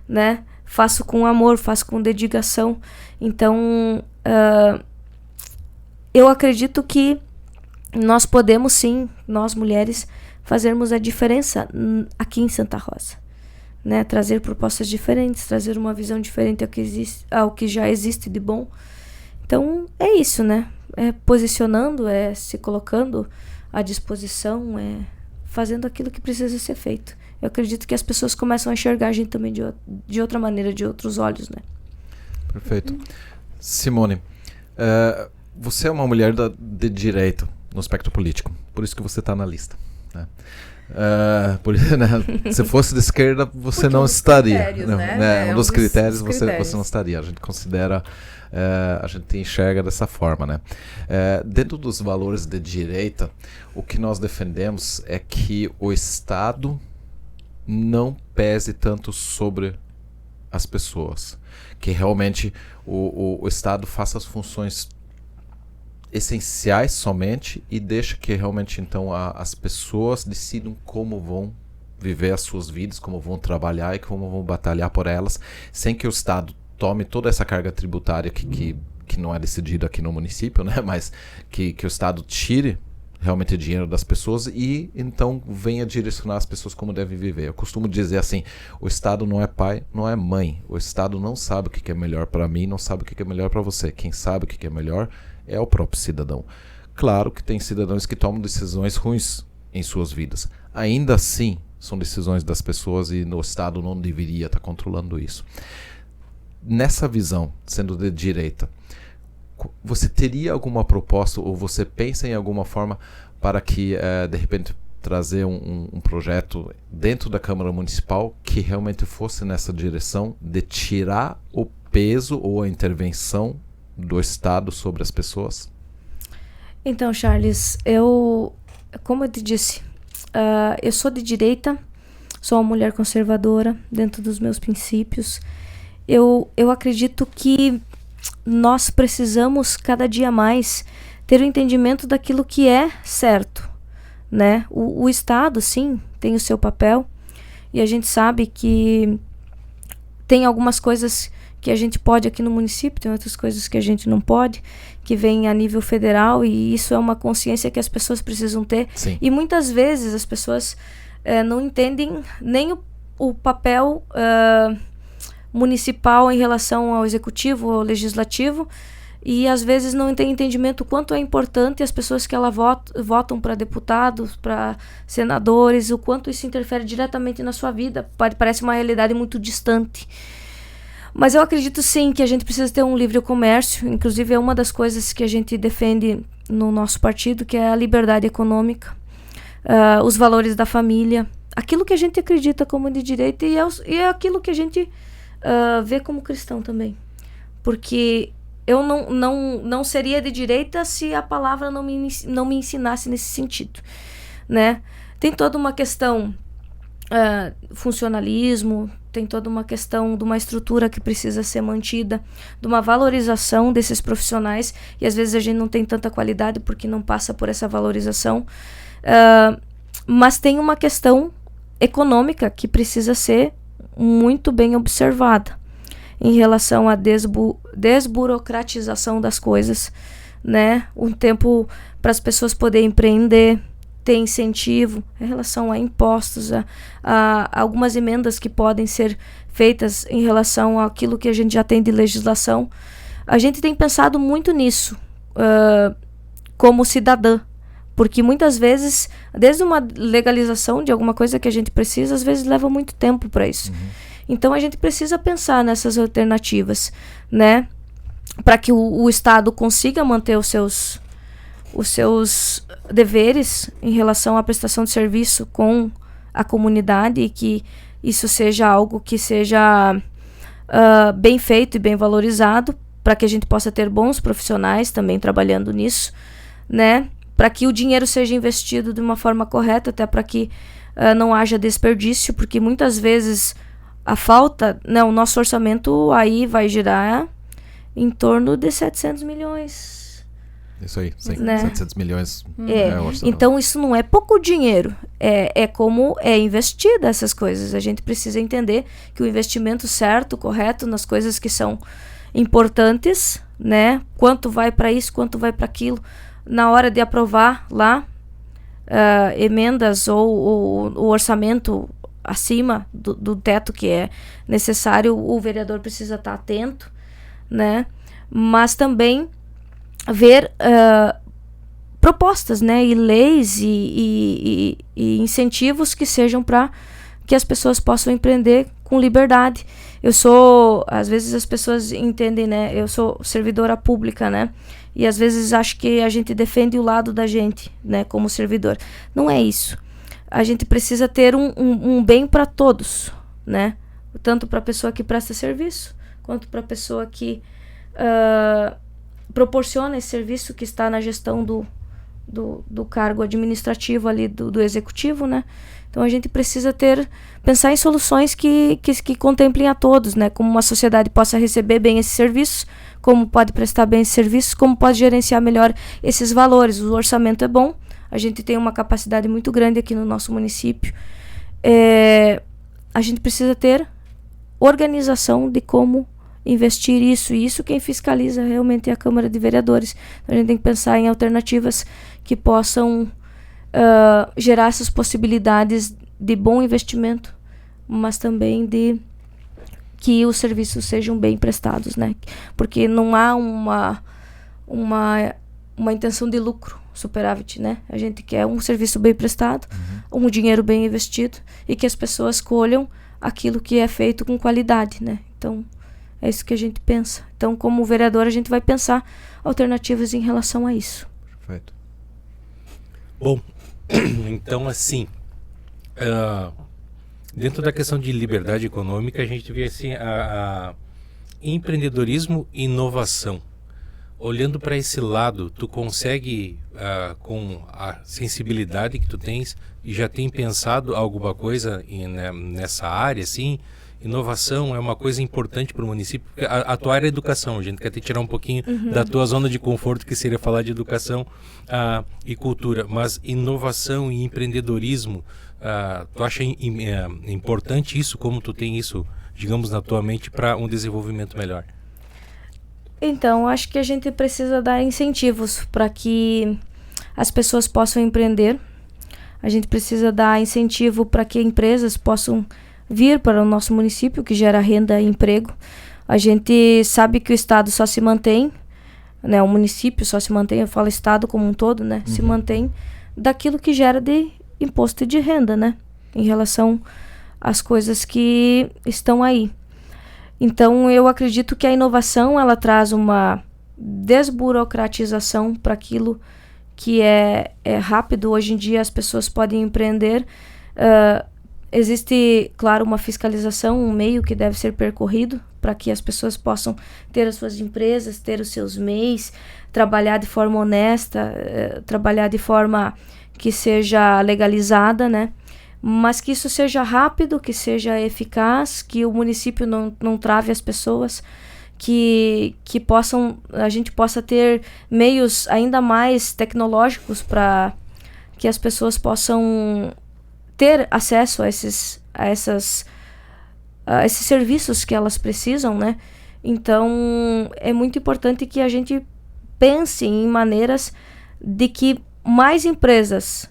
né? Faço com amor, faço com dedicação. Então, eu acredito que nós podemos sim, nós mulheres, fazermos a diferença aqui em Santa Rosa, né? Trazer propostas diferentes, trazer uma visão diferente ao que já existe de bom. Então, é isso, né? É posicionando, é se colocando à disposição, é fazendo aquilo que precisa ser feito. Eu acredito que as pessoas começam a enxergar a gente também de outra maneira, de outros olhos, né? Perfeito. Simone, você é uma mulher de direita no espectro político, por isso que você está na lista, né? Se fosse de esquerda, você porque não estaria. Critérios, né? Um dos critérios, critérios. você não estaria. A gente considera, a gente enxerga dessa forma, né? Dentro dos valores de direita, o que nós defendemos é que o Estado não pese tanto sobre as pessoas, que realmente o Estado faça as funções essenciais somente e deixa que realmente então as pessoas decidam como vão viver as suas vidas, como vão trabalhar e como vão batalhar por elas, sem que o Estado tome toda essa carga tributária que não é decidida aqui no município, né? Mas que o Estado tire realmente o dinheiro das pessoas e então venha direcionar as pessoas como devem viver. Eu costumo dizer assim, o Estado não é pai, não é mãe. O Estado não sabe o que é melhor para mim, não sabe o que é melhor para você. Quem sabe o que é melhor é o próprio cidadão. Claro que tem cidadãos que tomam decisões ruins em suas vidas. Ainda assim, são decisões das pessoas e o Estado não deveria estar controlando isso. Nessa visão, sendo de direita, você teria alguma proposta ou você pensa em alguma forma para que, de repente, trazer um projeto dentro da Câmara Municipal que realmente fosse nessa direção de tirar o peso ou a intervenção do Estado sobre as pessoas? Então, Charles, como eu te disse, eu sou de direita, sou uma mulher conservadora dentro dos meus princípios. Eu acredito que nós precisamos cada dia mais ter o entendimento daquilo que é certo, né? O Estado, sim, tem o seu papel e a gente sabe que tem algumas coisas que a gente pode aqui no município, tem outras coisas que a gente não pode, que vem a nível federal, e isso é uma consciência que as pessoas precisam ter. Sim. E muitas vezes as pessoas não entendem nem o papel municipal em relação ao executivo, ao legislativo, e às vezes não tem entendimento o quanto é importante as pessoas que ela votam para deputados, para senadores, o quanto isso interfere diretamente na sua vida. Parece uma realidade muito distante. Mas eu acredito sim que a gente precisa ter um livre comércio, inclusive é uma das coisas que a gente defende no nosso partido, que é a liberdade econômica, os valores da família, aquilo que a gente acredita como de direita e é aquilo que a gente vê como cristão também. Porque eu não seria de direita se a palavra não me ensinasse nesse sentido, né? Tem toda uma questão funcionalismo, tem toda uma questão de uma estrutura que precisa ser mantida, de uma valorização desses profissionais, e às vezes a gente não tem tanta qualidade porque não passa por essa valorização, mas tem uma questão econômica que precisa ser muito bem observada em relação à desburocratização das coisas, né? Um tempo para as pessoas poderem empreender, ter incentivo em relação a impostos, a algumas emendas que podem ser feitas em relação àquilo que a gente já tem de legislação. A gente tem pensado muito nisso como cidadã, porque muitas vezes, desde uma legalização de alguma coisa que a gente precisa, às vezes leva muito tempo para isso. Então a gente precisa pensar nessas alternativas, né? para que o Estado consiga manter os seus deveres em relação à prestação de serviço com a comunidade e que isso seja algo que seja bem feito e bem valorizado, para que a gente possa ter bons profissionais também trabalhando nisso, né? Para que o dinheiro seja investido de uma forma correta, até para que não haja desperdício, porque muitas vezes a falta, né, o nosso orçamento aí vai girar em torno de 700 milhões. Isso aí, sim, né? 700 milhões É. o orçamento. Então isso não é pouco dinheiro, é como é investida essas coisas. A gente precisa entender que o investimento certo, correto, nas coisas que são importantes, né? Quanto vai para isso, quanto vai para aquilo, na hora de aprovar lá emendas ou o orçamento acima do teto que é necessário, o vereador precisa estar atento, né? Mas também ver propostas, né? E leis e incentivos que sejam para que as pessoas possam empreender com liberdade. Às vezes as pessoas entendem, né? Eu sou servidora pública, né? E às vezes acho que a gente defende o lado da gente, né? Como servidor. Não é isso. A gente precisa ter um bem para todos, né? Tanto para a pessoa que presta serviço, quanto para a pessoa que proporciona esse serviço, que está na gestão do cargo administrativo ali do executivo, né? Então a gente precisa pensar em soluções que contemplem a todos, né? Como uma sociedade possa receber bem esse serviço, como pode prestar bem esse serviço, como pode gerenciar melhor esses valores. O orçamento é bom, a gente tem uma capacidade muito grande aqui no nosso município. A gente precisa ter organização de como investir isso, e isso quem fiscaliza realmente é a Câmara de Vereadores. Então, a gente tem que pensar em alternativas que possam gerar essas possibilidades de bom investimento, mas também de que os serviços sejam bem prestados, né? Porque não há uma intenção de lucro, superávit, né? A gente quer um serviço bem prestado, um dinheiro bem investido e que as pessoas colham aquilo que é feito com qualidade, né? Então, é isso que a gente pensa. Então, como vereador, a gente vai pensar alternativas em relação a isso. Perfeito. Bom, então assim, dentro da questão de liberdade econômica, a gente vê assim a empreendedorismo e inovação. Olhando para esse lado, tu consegue, com a sensibilidade que tu tens, e já tem pensado alguma coisa nessa área, assim? Inovação é uma coisa importante para o município. A tua área é educação, a gente quer te tirar um pouquinho da tua zona de conforto, que seria falar de educação e cultura. Mas inovação e empreendedorismo, tu acha importante isso, como tu tem isso, digamos, na tua mente para um desenvolvimento melhor? Então, acho que a gente precisa dar incentivos para que as pessoas possam empreender. A gente precisa dar incentivo para que empresas possam vir para o nosso município, que gera renda e emprego. A gente sabe que o Estado só se mantém, né, o município só se mantém, eu falo Estado como um todo, né, se mantém daquilo que gera de imposto e de renda, né, em relação às coisas que estão aí. Então, eu acredito que a inovação, ela traz uma desburocratização para aquilo que é rápido. Hoje em dia, as pessoas podem empreender. Existe, claro, uma fiscalização, um meio que deve ser percorrido para que as pessoas possam ter as suas empresas, ter os seus MEIs, trabalhar de forma honesta, trabalhar de forma que seja legalizada, né? Mas que isso seja rápido, que seja eficaz, que o município não trave as pessoas, que a gente possa ter meios ainda mais tecnológicos para que as pessoas possam ter acesso a esses serviços que elas precisam, né? Então, é muito importante que a gente pense em maneiras de que mais empresas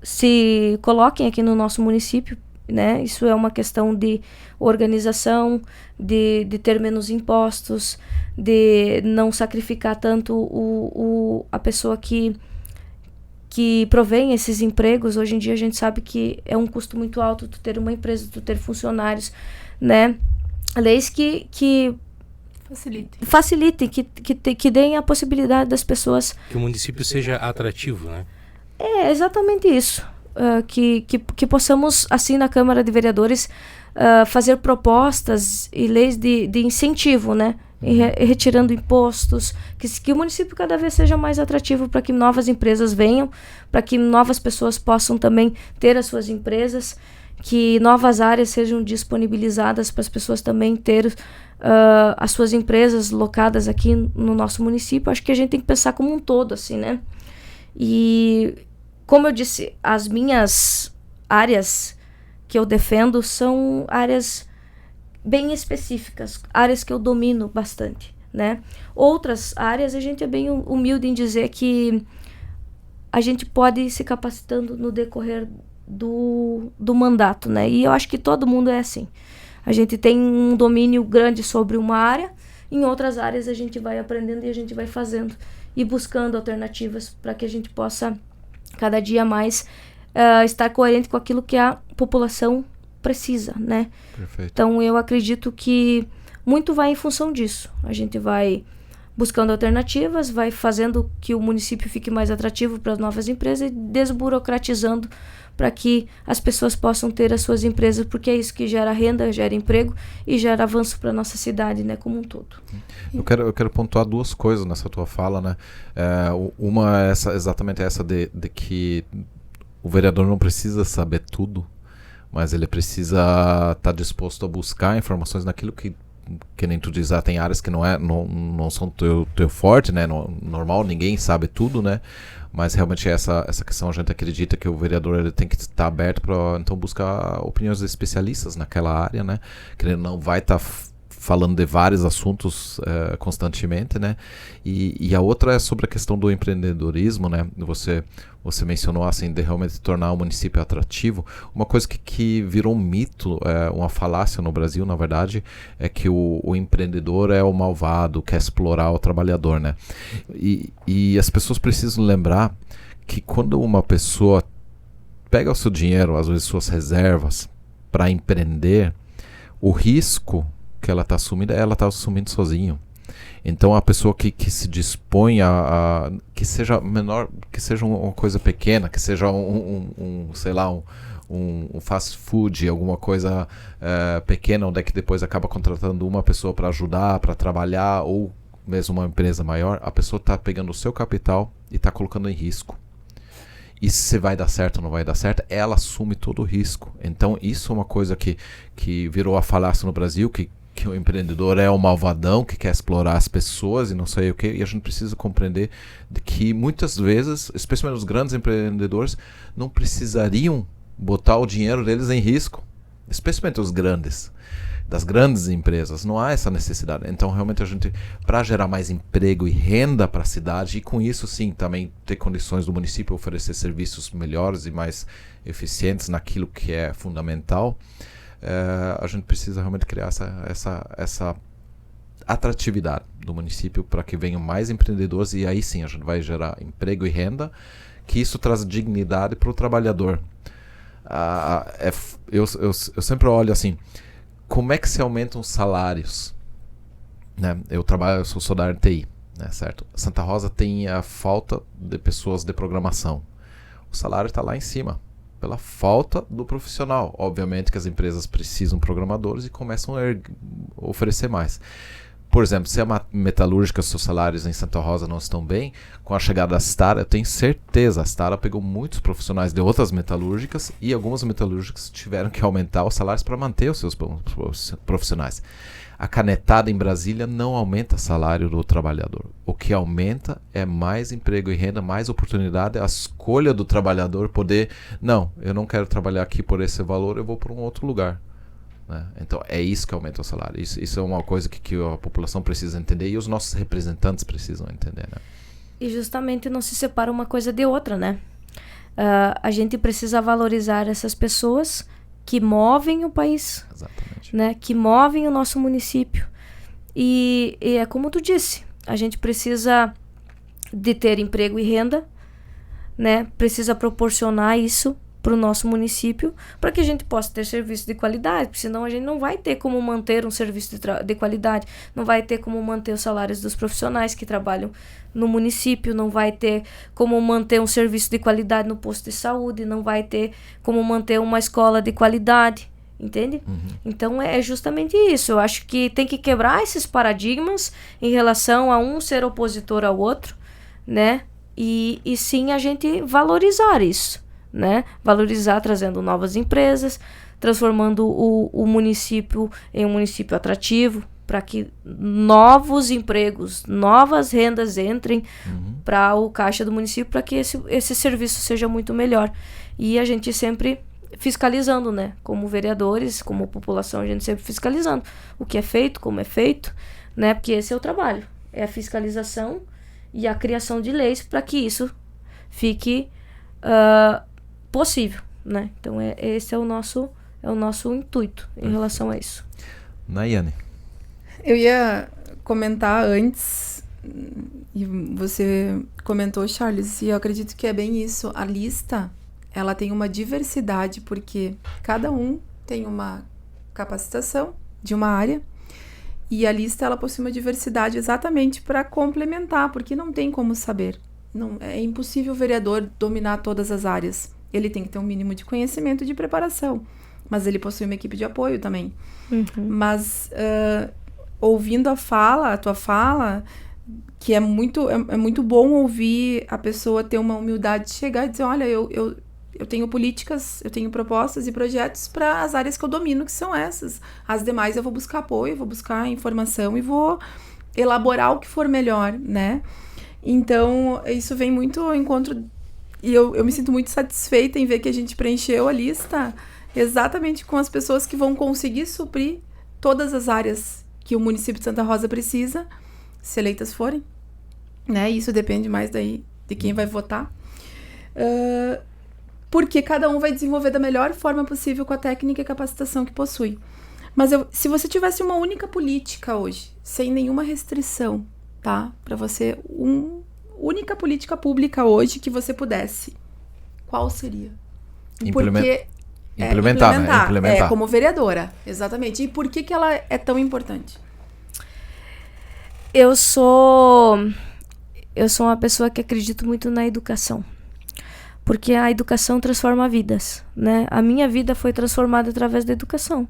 se coloquem aqui no nosso município, né? Isso é uma questão de organização, de ter menos impostos, de não sacrificar tanto a pessoa que provém esses empregos. Hoje em dia a gente sabe que é um custo muito alto tu ter uma empresa, tu ter funcionários, né? Leis que facilitem, que deem a possibilidade das pessoas... Que o município seja atrativo, né? É exatamente isso. Que possamos, assim, na Câmara de Vereadores, fazer propostas e leis de incentivo, né? Retirando impostos, que o município cada vez seja mais atrativo para que novas empresas venham, para que novas pessoas possam também ter as suas empresas, que novas áreas sejam disponibilizadas para as pessoas também ter as suas empresas locadas aqui no nosso município. Acho que a gente tem que pensar como um todo, assim, né? E, como eu disse, as minhas áreas que eu defendo são áreas bem específicas, áreas que eu domino bastante, né? Outras áreas a gente é bem humilde em dizer que a gente pode ir se capacitando no decorrer do mandato, né? E eu acho que todo mundo é assim. A gente tem um domínio grande sobre uma área, em outras áreas a gente vai aprendendo e a gente vai fazendo e buscando alternativas para que a gente possa cada dia mais estar coerente com aquilo que a população precisa, né? Perfeito. Então eu acredito que muito vai em função disso. A gente vai buscando alternativas, vai fazendo que o município fique mais atrativo para as novas empresas e desburocratizando para que as pessoas possam ter as suas empresas, porque é isso que gera renda, gera emprego e gera avanço para a nossa cidade, né, como um todo. Eu quero pontuar duas coisas nessa tua fala, né? Uma é exatamente essa de que o vereador não precisa saber tudo, mas ele precisa estar disposto a buscar informações naquilo que nem tu diz, tem áreas que não são teu forte, né? Normal, ninguém sabe tudo, né? Mas realmente essa questão a gente acredita que o vereador ele tem que estar aberto para então buscar opiniões de especialistas naquela área, né? Que ele não vai estar falando de vários assuntos constantemente, né? E a outra é sobre a questão do empreendedorismo, né? Você mencionou assim de realmente tornar o município atrativo. Uma coisa que virou um mito, uma falácia no Brasil, na verdade, é que o empreendedor é o malvado, quer explorar o trabalhador, né? E as pessoas precisam lembrar que quando uma pessoa pega o seu dinheiro, às vezes suas reservas, para empreender, o risco que ela está assumindo sozinho. Então a pessoa que se dispõe a que seja menor, que seja uma coisa pequena, que seja sei lá, um fast food, alguma coisa pequena, onde é que depois acaba contratando uma pessoa para ajudar, para trabalhar, ou mesmo uma empresa maior, a pessoa está pegando o seu capital e está colocando em risco. E se vai dar certo ou não vai dar certo, ela assume todo o risco. Então isso é uma coisa que virou a falácia no Brasil, que o empreendedor é o malvadão que quer explorar as pessoas e não sei o que, e a gente precisa compreender de que muitas vezes, especialmente os grandes empreendedores, não precisariam botar o dinheiro deles em risco, especialmente os grandes, das grandes empresas, não há essa necessidade. Então realmente a gente, para gerar mais emprego e renda para a cidade, e com isso sim, também ter condições do município oferecer serviços melhores e mais eficientes naquilo que é fundamental, a gente precisa realmente criar essa atratividade do município para que venham mais empreendedores, e aí sim a gente vai gerar emprego e renda, que isso traz dignidade para o trabalhador. Eu sempre olho assim, como é que se aumentam os salários? Né? Eu sou da área de TI, né, certo? Santa Rosa tem a falta de pessoas de programação. O salário está lá em cima, pela falta do profissional. Obviamente que as empresas precisam de programadores e começam a oferecer mais. Por exemplo, se a metalúrgica, seus salários em Santa Rosa não estão bem, com a chegada da Stara, eu tenho certeza, a Stara pegou muitos profissionais de outras metalúrgicas e algumas metalúrgicas tiveram que aumentar os salários para manter os seus profissionais. A canetada em Brasília não aumenta o salário do trabalhador. O que aumenta é mais emprego e renda, mais oportunidade, a escolha do trabalhador poder, não, eu não quero trabalhar aqui por esse valor, eu vou para um outro lugar. Né? Então é isso que aumenta o salário. Isso é uma coisa que a população precisa entender e os nossos representantes precisam entender. Né? E justamente não se separa uma coisa de outra, né? A gente precisa valorizar essas pessoas que movem o país, exatamente, né? Que movem o nosso município. E é como tu disse, a gente precisa de ter emprego e renda, né? Precisa proporcionar isso para o nosso município, para que a gente possa ter serviço de qualidade, porque senão a gente não vai ter como manter um serviço de qualidade, não vai ter como manter os salários dos profissionais que trabalham no município, não vai ter como manter um serviço de qualidade no posto de saúde, não vai ter como manter uma escola de qualidade, entende? Então é justamente isso. Eu acho que tem que quebrar esses paradigmas em relação a um ser opositor ao outro, né? E sim a gente valorizar isso, né? Valorizar trazendo novas empresas, transformando o município em um município atrativo, para que novos empregos, novas rendas entrem para o caixa do município, para que esse serviço seja muito melhor. E a gente sempre fiscalizando, né? Como vereadores, como população, a gente sempre fiscalizando o que é feito, como é feito, né? Porque esse é o trabalho, é a fiscalização e a criação de leis para que isso fique possível, né? Então esse é o nosso intuito em relação a isso. Nayane. Eu ia comentar antes, e você comentou, Charles, e eu acredito que é bem isso. A lista, ela tem uma diversidade, porque cada um tem uma capacitação de uma área, e a lista, ela possui uma diversidade exatamente para complementar, porque não tem como saber. Não, é impossível o vereador dominar todas as áreas. Ele tem que ter um mínimo de conhecimento e de preparação, mas ele possui uma equipe de apoio também. Mas ouvindo a tua fala, que é muito bom ouvir a pessoa ter uma humildade de chegar e dizer, olha, eu tenho políticas, eu tenho propostas e projetos para as áreas que eu domino, que são essas. As demais eu vou buscar apoio, vou buscar informação e vou elaborar o que for melhor, né? Então, isso vem muito ao encontro, e eu me sinto muito satisfeita em ver que a gente preencheu a lista exatamente com as pessoas que vão conseguir suprir todas as áreas que o município de Santa Rosa precisa, se eleitas forem, né? Isso depende mais daí de quem vai votar. Porque cada um vai desenvolver da melhor forma possível com a técnica e capacitação que possui. Mas se você tivesse uma única política hoje, sem nenhuma restrição, tá? Para você, única política pública hoje que você pudesse, qual seria? Porque implementar. Como vereadora, exatamente. E por que ela é tão importante? Eu sou uma pessoa que acredito muito na educação. Porque a educação transforma vidas, né? A minha vida foi transformada através da educação,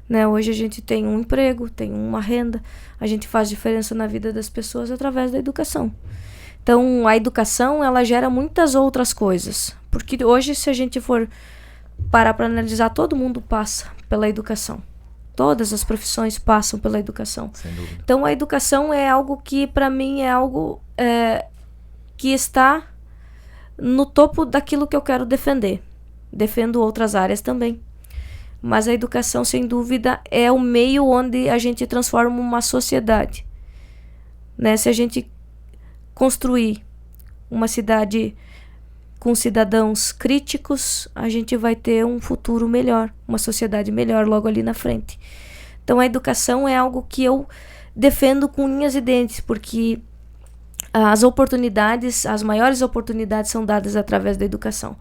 né? Hoje a gente tem um emprego, tem uma renda, a gente faz diferença na vida das pessoas através da educação. Então, a educação, ela gera muitas outras coisas. Porque hoje, se a gente for parar para analisar, todo mundo passa pela educação. Todas as profissões passam pela educação. Sem dúvida. Então, a educação é algo que, para mim, é algo que está no topo daquilo que eu quero defender. Defendo outras áreas também. Mas a educação, sem dúvida, é o meio onde a gente transforma uma sociedade, né? Se a gente construir uma cidade com cidadãos críticos, a gente vai ter um futuro melhor, uma sociedade melhor logo ali na frente. Então a educação é algo que eu defendo com unhas e dentes, porque as maiores oportunidades são dadas através da educação,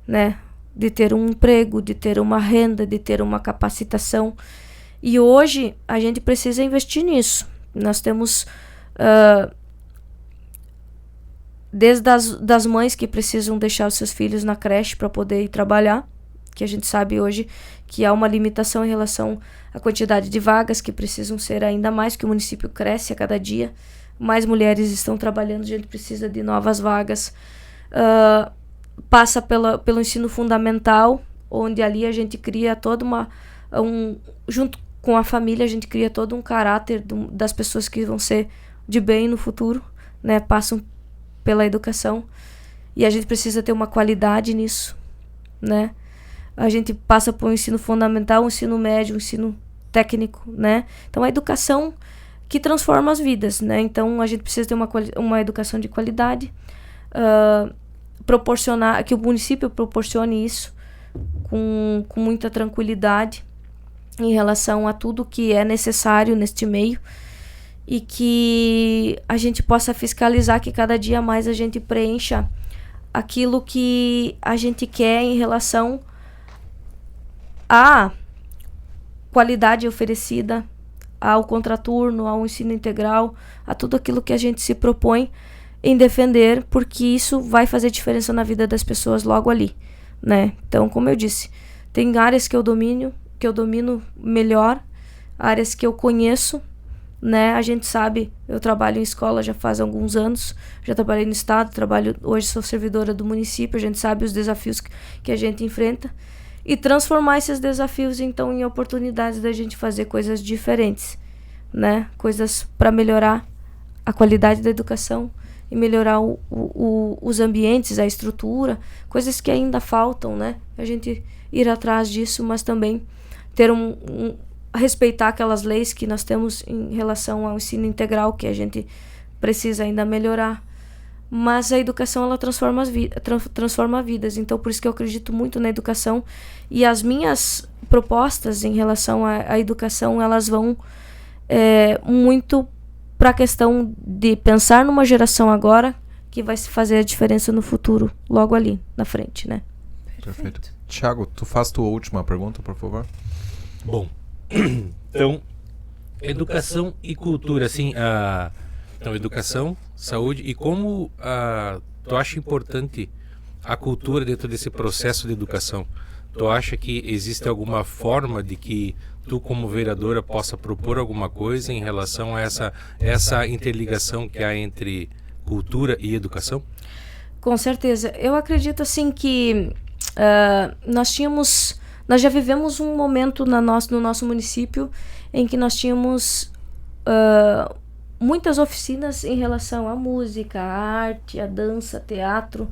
né? De ter um emprego, de ter uma renda, de ter uma capacitação. E hoje a gente precisa investir nisso. Nós temos desde das mães que precisam deixar os seus filhos na creche para poder ir trabalhar, que a gente sabe hoje que há uma limitação em relação à quantidade de vagas, que precisam ser ainda mais, que o município cresce a cada dia, mais mulheres estão trabalhando, a gente precisa de novas vagas. Passa pelo ensino fundamental, onde ali a gente cria toda junto com a família, a gente cria todo um caráter das pessoas que vão ser de bem no futuro, né? Passam pela educação, e a gente precisa ter uma qualidade nisso, né? A gente passa por um ensino fundamental, um ensino médio, um ensino técnico, né? Então a educação que transforma as vidas, né? Então a gente precisa ter uma educação de qualidade, proporcionar, que o município proporcione isso com muita tranquilidade em relação a tudo que é necessário neste meio, e que a gente possa fiscalizar que cada dia mais a gente preencha aquilo que a gente quer em relação à qualidade oferecida, ao contraturno, ao ensino integral, a tudo aquilo que a gente se propõe em defender, porque isso vai fazer diferença na vida das pessoas logo ali, né? Então, como eu disse, tem áreas que eu domino melhor, áreas que eu conheço, né? A gente sabe, eu trabalho em escola já faz alguns anos, já trabalhei no estado, hoje sou servidora do município, a gente sabe os desafios que a gente enfrenta, e transformar esses desafios, então, em oportunidades da gente fazer coisas diferentes, né? Coisas para melhorar a qualidade da educação e melhorar os ambientes, a estrutura, coisas que ainda faltam, né? A gente ir atrás disso, mas também ter respeitar aquelas leis que nós temos em relação ao ensino integral, que a gente precisa ainda melhorar. Mas a educação, ela transforma vidas. Então, por isso que eu acredito muito na educação. E as minhas propostas em relação à educação, elas vão muito para a questão de pensar numa geração agora que vai fazer a diferença no futuro, logo ali, na frente, né? Perfeito. Thiago, tu faz tua última pergunta, por favor. Bom, então, educação e cultura, assim, então, educação, saúde, e como tu acha importante a cultura dentro desse processo de educação? Tu acha que existe alguma forma de que tu, como vereadora, possa propor alguma coisa em relação a essa interligação que há entre cultura e educação? Com certeza. Eu acredito, assim, que nós já vivemos um momento no nosso município em que nós tínhamos muitas oficinas em relação à música, à arte, à dança, teatro,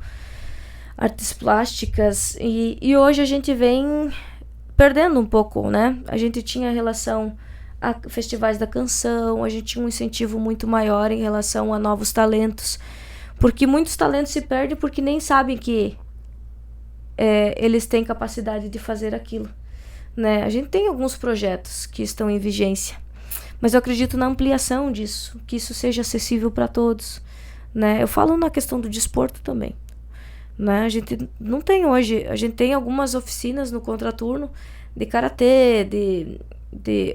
artes plásticas, e hoje a gente vem perdendo um pouco, né? A gente tinha relação a festivais da canção, a gente tinha um incentivo muito maior em relação a novos talentos, porque muitos talentos se perdem porque nem sabem que eles têm capacidade de fazer aquilo, né? A gente tem alguns projetos que estão em vigência, mas eu acredito na ampliação disso, que isso seja acessível para todos, né? Eu falo na questão do desporto também, né? A gente não tem hoje, a gente tem algumas oficinas no contraturno de karatê,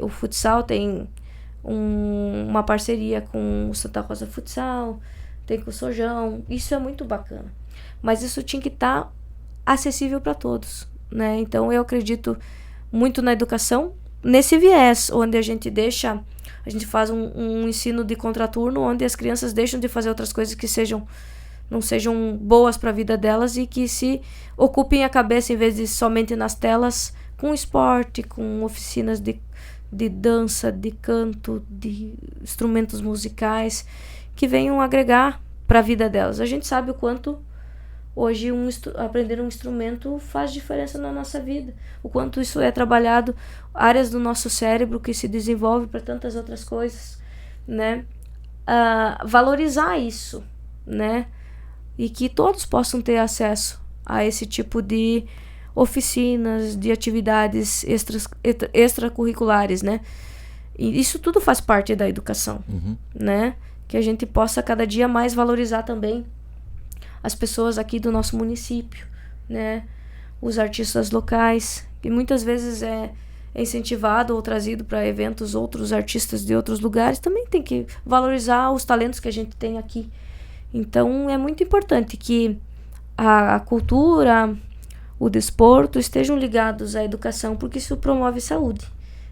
o futsal tem uma parceria com o Santa Rosa Futsal, tem com o Sojão, isso é muito bacana, mas isso tinha que estar acessível para todos, né? Então eu acredito muito na educação nesse viés, onde a gente faz um ensino de contraturno, onde as crianças deixam de fazer outras coisas que não sejam boas para a vida delas e que se ocupem a cabeça, em vez de somente nas telas, com esporte, com oficinas de dança, de canto, de instrumentos musicais, que venham agregar para a vida delas. A gente sabe o quanto hoje aprender um instrumento faz diferença na nossa vida, o quanto isso é trabalhado, áreas do nosso cérebro que se desenvolve para tantas outras coisas, né? Valorizar isso, né? E que todos possam ter acesso a esse tipo de oficinas, de atividades extracurriculares, né? E isso tudo faz parte da educação, né? Que a gente possa cada dia mais valorizar também as pessoas aqui do nosso município, né? Os artistas locais, que muitas vezes é incentivado ou trazido para eventos outros artistas de outros lugares, também tem que valorizar os talentos que a gente tem aqui. Então é muito importante que a cultura, o desporto estejam ligados à educação, porque isso promove saúde,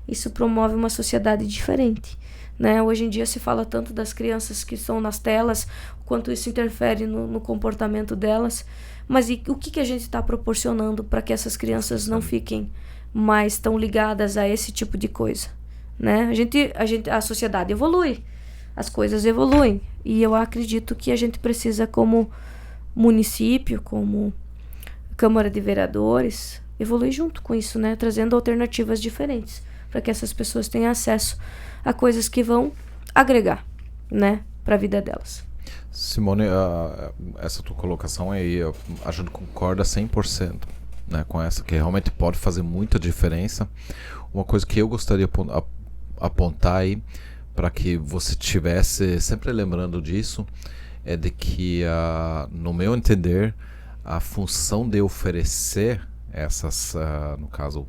isso promove uma sociedade diferente, né? Hoje em dia se fala tanto das crianças que estão nas telas, o quanto isso interfere no comportamento delas, mas o que a gente está proporcionando para que essas crianças não fiquem mais tão ligadas a esse tipo de coisa, né? A sociedade evolui, as coisas evoluem, e eu acredito que a gente precisa, como município, como Câmara de Vereadores, evoluir junto com isso, né? Trazendo alternativas diferentes para que essas pessoas tenham acesso a coisas que vão agregar, né, para a vida delas. Simone, essa tua colocação aí, a gente concorda 100%, né, com essa, que realmente pode fazer muita diferença. Uma coisa que eu gostaria de apontar aí, para que você estivesse sempre lembrando disso, é de que, no meu entender, a função de oferecer essas, no caso,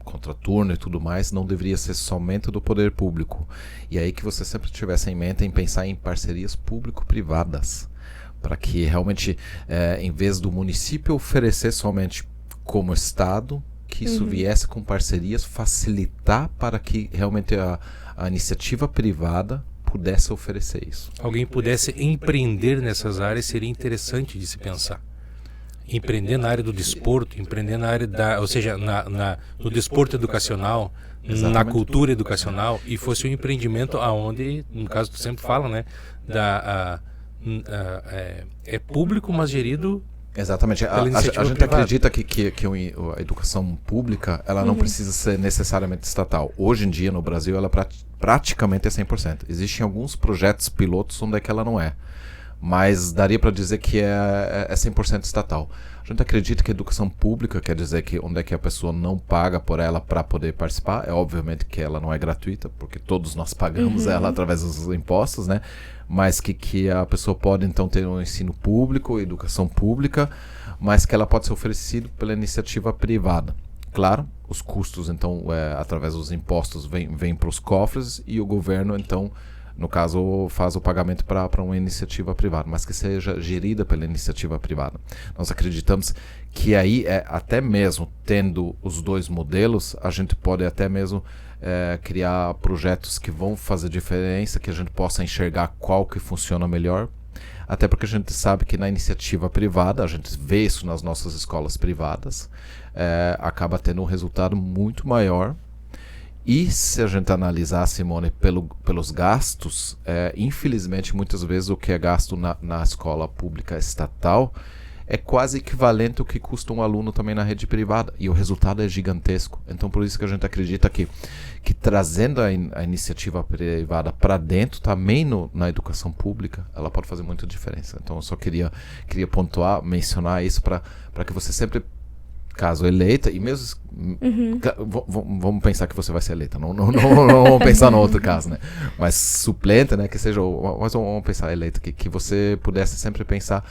contraturno e tudo mais, não deveria ser somente do poder público. E aí que você sempre tivesse em mente em pensar em parcerias público-privadas, para que realmente, em vez do município oferecer somente como Estado, que isso viesse com parcerias, facilitar para que realmente a iniciativa privada pudesse oferecer isso. Alguém pudesse empreender nessas áreas, seria interessante de se pensar. Empreender na área do desporto, empreender na área ou seja, no desporto educacional, na cultura educacional, e fosse um empreendimento aonde, no caso tu sempre fala, né, é público, mas gerido. Exatamente. A gente acredita que a educação pública, ela não precisa ser necessariamente estatal. Hoje em dia, no Brasil, ela praticamente é 100%. Existem alguns projetos pilotos onde é que ela não é. Mas daria para dizer que é 100% estatal. A gente acredita que a educação pública quer dizer que onde é que a pessoa não paga por ela para poder participar. É obviamente que ela não é gratuita, porque todos nós pagamos ela através dos impostos, né? Mas que a pessoa pode então ter um ensino público, educação pública, mas que ela pode ser oferecida pela iniciativa privada. Claro, os custos então através dos impostos vêm para os cofres e o governo então, no caso, faz o pagamento para uma iniciativa privada, mas que seja gerida pela iniciativa privada. Nós acreditamos que aí, até mesmo tendo os dois modelos, a gente pode até mesmo criar projetos que vão fazer diferença, que a gente possa enxergar qual que funciona melhor. Até porque a gente sabe que na iniciativa privada, a gente vê isso nas nossas escolas privadas, acaba tendo um resultado muito maior. E se a gente analisar, Simone, pelos gastos, infelizmente, muitas vezes o que é gasto na escola pública estatal é quase equivalente ao que custa um aluno também na rede privada. E o resultado é gigantesco. Então, por isso que a gente acredita que trazendo a iniciativa privada para dentro, também na educação pública, ela pode fazer muita diferença. Então, eu só queria pontuar, mencionar isso para que você sempre, caso eleita, e mesmo vamos pensar que você vai ser eleita, não vamos pensar no outro caso, né? Mas suplente, né? Que seja, mas vamos pensar eleita, que você pudesse sempre pensar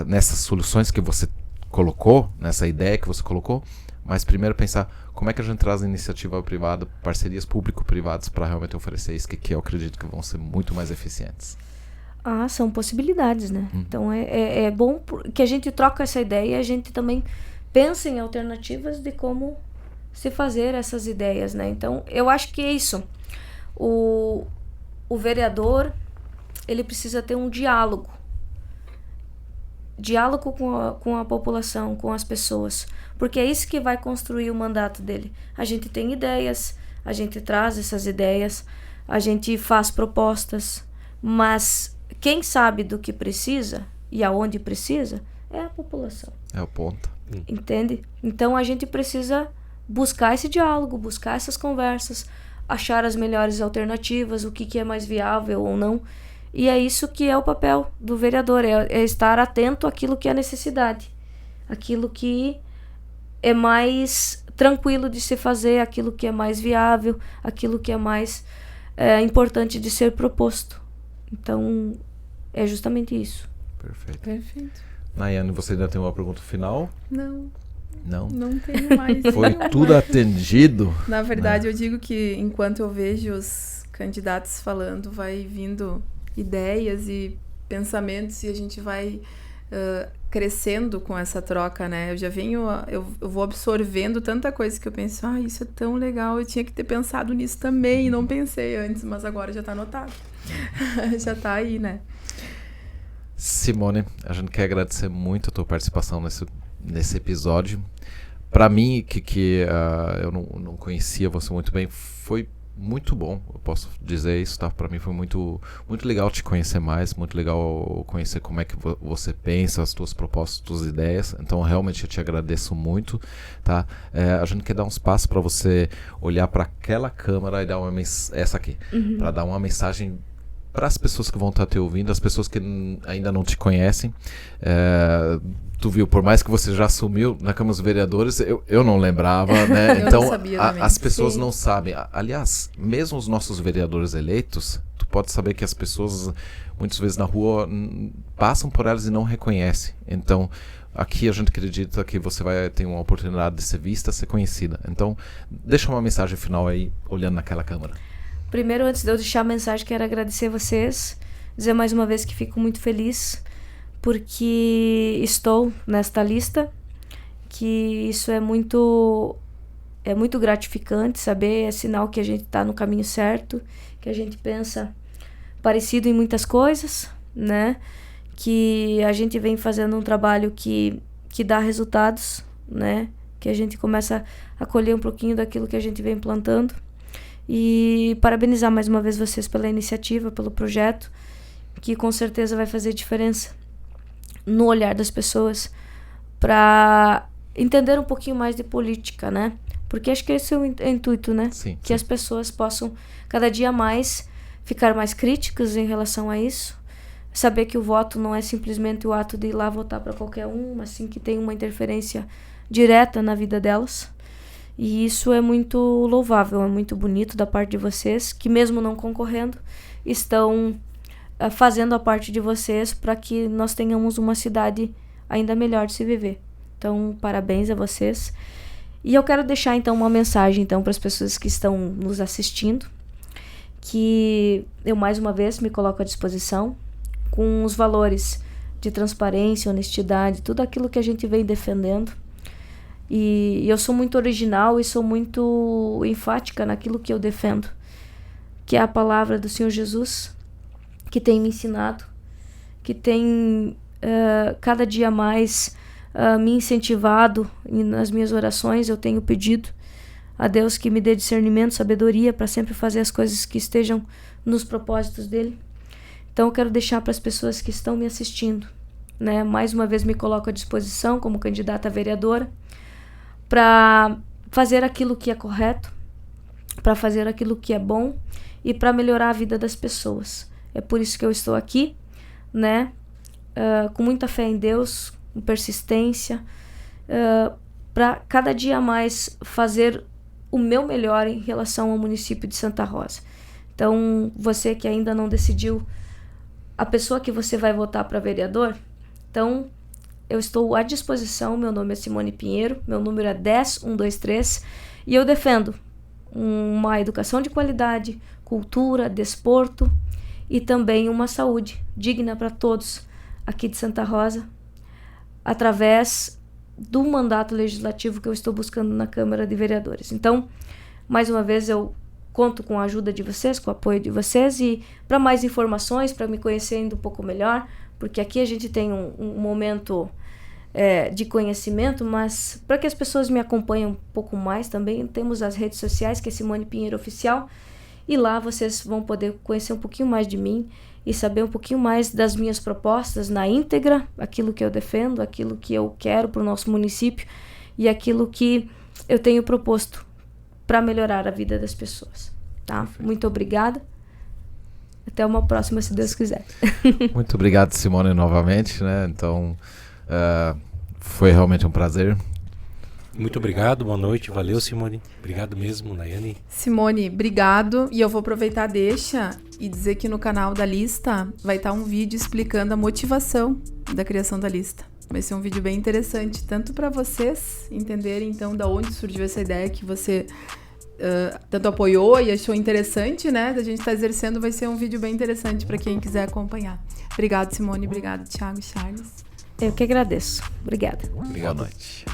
nessas soluções que você colocou, nessa ideia que você colocou, mas primeiro pensar como é que a gente traz a iniciativa privada, parcerias público-privadas para realmente oferecer isso, que eu acredito que vão ser muito mais eficientes. São possibilidades, né? Então é bom que a gente troca essa ideia e a gente também pensa em alternativas de como se fazer essas ideias, né? Então, eu acho que é isso. O vereador, ele precisa ter um diálogo. Diálogo com a população, com as pessoas. Porque é isso que vai construir o mandato dele. A gente tem ideias, a gente traz essas ideias, a gente faz propostas, mas quem sabe do que precisa e aonde precisa é a população. É o ponto. Entende? Então a gente precisa buscar esse diálogo, buscar essas conversas, achar as melhores alternativas, o que é mais viável ou não. E é isso que é o papel do vereador, é estar atento àquilo que é necessidade, aquilo que é mais tranquilo de se fazer, aquilo que é mais viável, aquilo que é mais importante de ser proposto. Então, é justamente isso. Perfeito. Nayane, você ainda tem uma pergunta final? Não. Não? Não tenho mais. Foi tudo atendido? Na verdade, eu digo que enquanto eu vejo os candidatos falando, vai vindo ideias e pensamentos e a gente vai crescendo com essa troca, né? Eu já venho, eu vou absorvendo tanta coisa que eu penso, isso é tão legal, eu tinha que ter pensado nisso também, não pensei antes, mas agora já tá anotado. Já tá aí, né? Simone, a gente quer agradecer muito a tua participação nesse episódio. Para mim, que eu não conhecia você muito bem, foi muito bom, eu posso dizer isso, tá? Para mim foi muito, muito legal te conhecer mais, muito legal conhecer como é que você pensa, as tuas propostas, as tuas ideias. Então, realmente, eu te agradeço muito, tá? A gente quer dar uns passos para você olhar para aquela câmera e dar essa aqui, para dar uma mensagem para as pessoas que vão estar te ouvindo, as pessoas que ainda não te conhecem. Tu viu, por mais que você já assumiu na Câmara dos Vereadores, eu não lembrava, né? Eu Então, não sabia também. as pessoas não sabem. Aliás, mesmo os nossos vereadores eleitos, tu pode saber que as pessoas, muitas vezes na rua, passam por elas e não reconhecem. Então, aqui a gente acredita que você vai ter uma oportunidade de ser vista, ser conhecida. Então, deixa uma mensagem final aí, olhando naquela câmera. Primeiro, antes de eu deixar a mensagem, quero agradecer vocês, dizer mais uma vez que fico muito feliz porque estou nesta lista, que isso é muito gratificante saber, é sinal que a gente está no caminho certo, que a gente pensa parecido em muitas coisas, né? Que a gente vem fazendo um trabalho que dá resultados, né? Que a gente começa a colher um pouquinho daquilo que a gente vem plantando. E parabenizar mais uma vez vocês pela iniciativa, pelo projeto, que com certeza vai fazer diferença no olhar das pessoas para entender um pouquinho mais de política, né? Porque acho que esse é o intuito, né? Sim, que as pessoas possam cada dia mais ficar mais críticas em relação a isso, saber que o voto não é simplesmente o ato de ir lá votar para qualquer um, mas sim que tem uma interferência direta na vida delas. E isso é muito louvável, é muito bonito da parte de vocês, que mesmo não concorrendo, estão fazendo a parte de vocês para que nós tenhamos uma cidade ainda melhor de se viver. Então, parabéns a vocês. E eu quero deixar, então, uma mensagem então, para as pessoas que estão nos assistindo, que eu, mais uma vez, me coloco à disposição com os valores de transparência, honestidade, tudo aquilo que a gente vem defendendo. E eu sou muito original e sou muito enfática naquilo que eu defendo, que é a palavra do Senhor Jesus, que tem me ensinado, que tem cada dia mais me incentivado nas minhas orações. Eu tenho pedido a Deus que me dê discernimento, sabedoria para sempre fazer as coisas que estejam nos propósitos dele. Então eu quero deixar para as pessoas que estão me assistindo, né? Mais uma vez me coloco à disposição como candidata a vereadora para fazer aquilo que é correto, para fazer aquilo que é bom e para melhorar a vida das pessoas. É por isso que eu estou aqui, né? Com muita fé em Deus, com persistência, para cada dia mais fazer o meu melhor em relação ao município de Santa Rosa. Então, você que ainda não decidiu a pessoa que você vai votar para vereador, então eu estou à disposição. Meu nome é Simone Pinheiro, meu número é 10123 e eu defendo uma educação de qualidade, cultura, desporto e também uma saúde digna para todos aqui de Santa Rosa, através do mandato legislativo que eu estou buscando na Câmara de Vereadores. Então, mais uma vez, eu conto com a ajuda de vocês, com o apoio de vocês, e para mais informações, para me conhecer ainda um pouco melhor, porque aqui a gente tem um momento de conhecimento, mas para que as pessoas me acompanhem um pouco mais também, temos as redes sociais, que é Simone Pinheiro Oficial, e lá vocês vão poder conhecer um pouquinho mais de mim e saber um pouquinho mais das minhas propostas na íntegra, aquilo que eu defendo, aquilo que eu quero para o nosso município e aquilo que eu tenho proposto para melhorar a vida das pessoas. Tá? Perfeito. Muito obrigada. Até uma próxima, se Deus quiser. Muito obrigado, Simone, novamente, né? Então, foi realmente um prazer. Muito obrigado, boa noite, valeu, Simone. Obrigado mesmo, Nayane. Simone, obrigado. E eu vou aproveitar a deixa e dizer que no canal da lista vai estar um vídeo explicando a motivação da criação da lista. Vai ser um vídeo bem interessante, tanto para vocês entenderem, então, da onde surgiu essa ideia que você tanto apoiou e achou interessante, né? Da gente estar exercendo, vai ser um vídeo bem interessante para quem quiser acompanhar. Obrigado, Simone. Obrigado, Thiago e Charles. Eu que agradeço. Obrigada. Boa noite.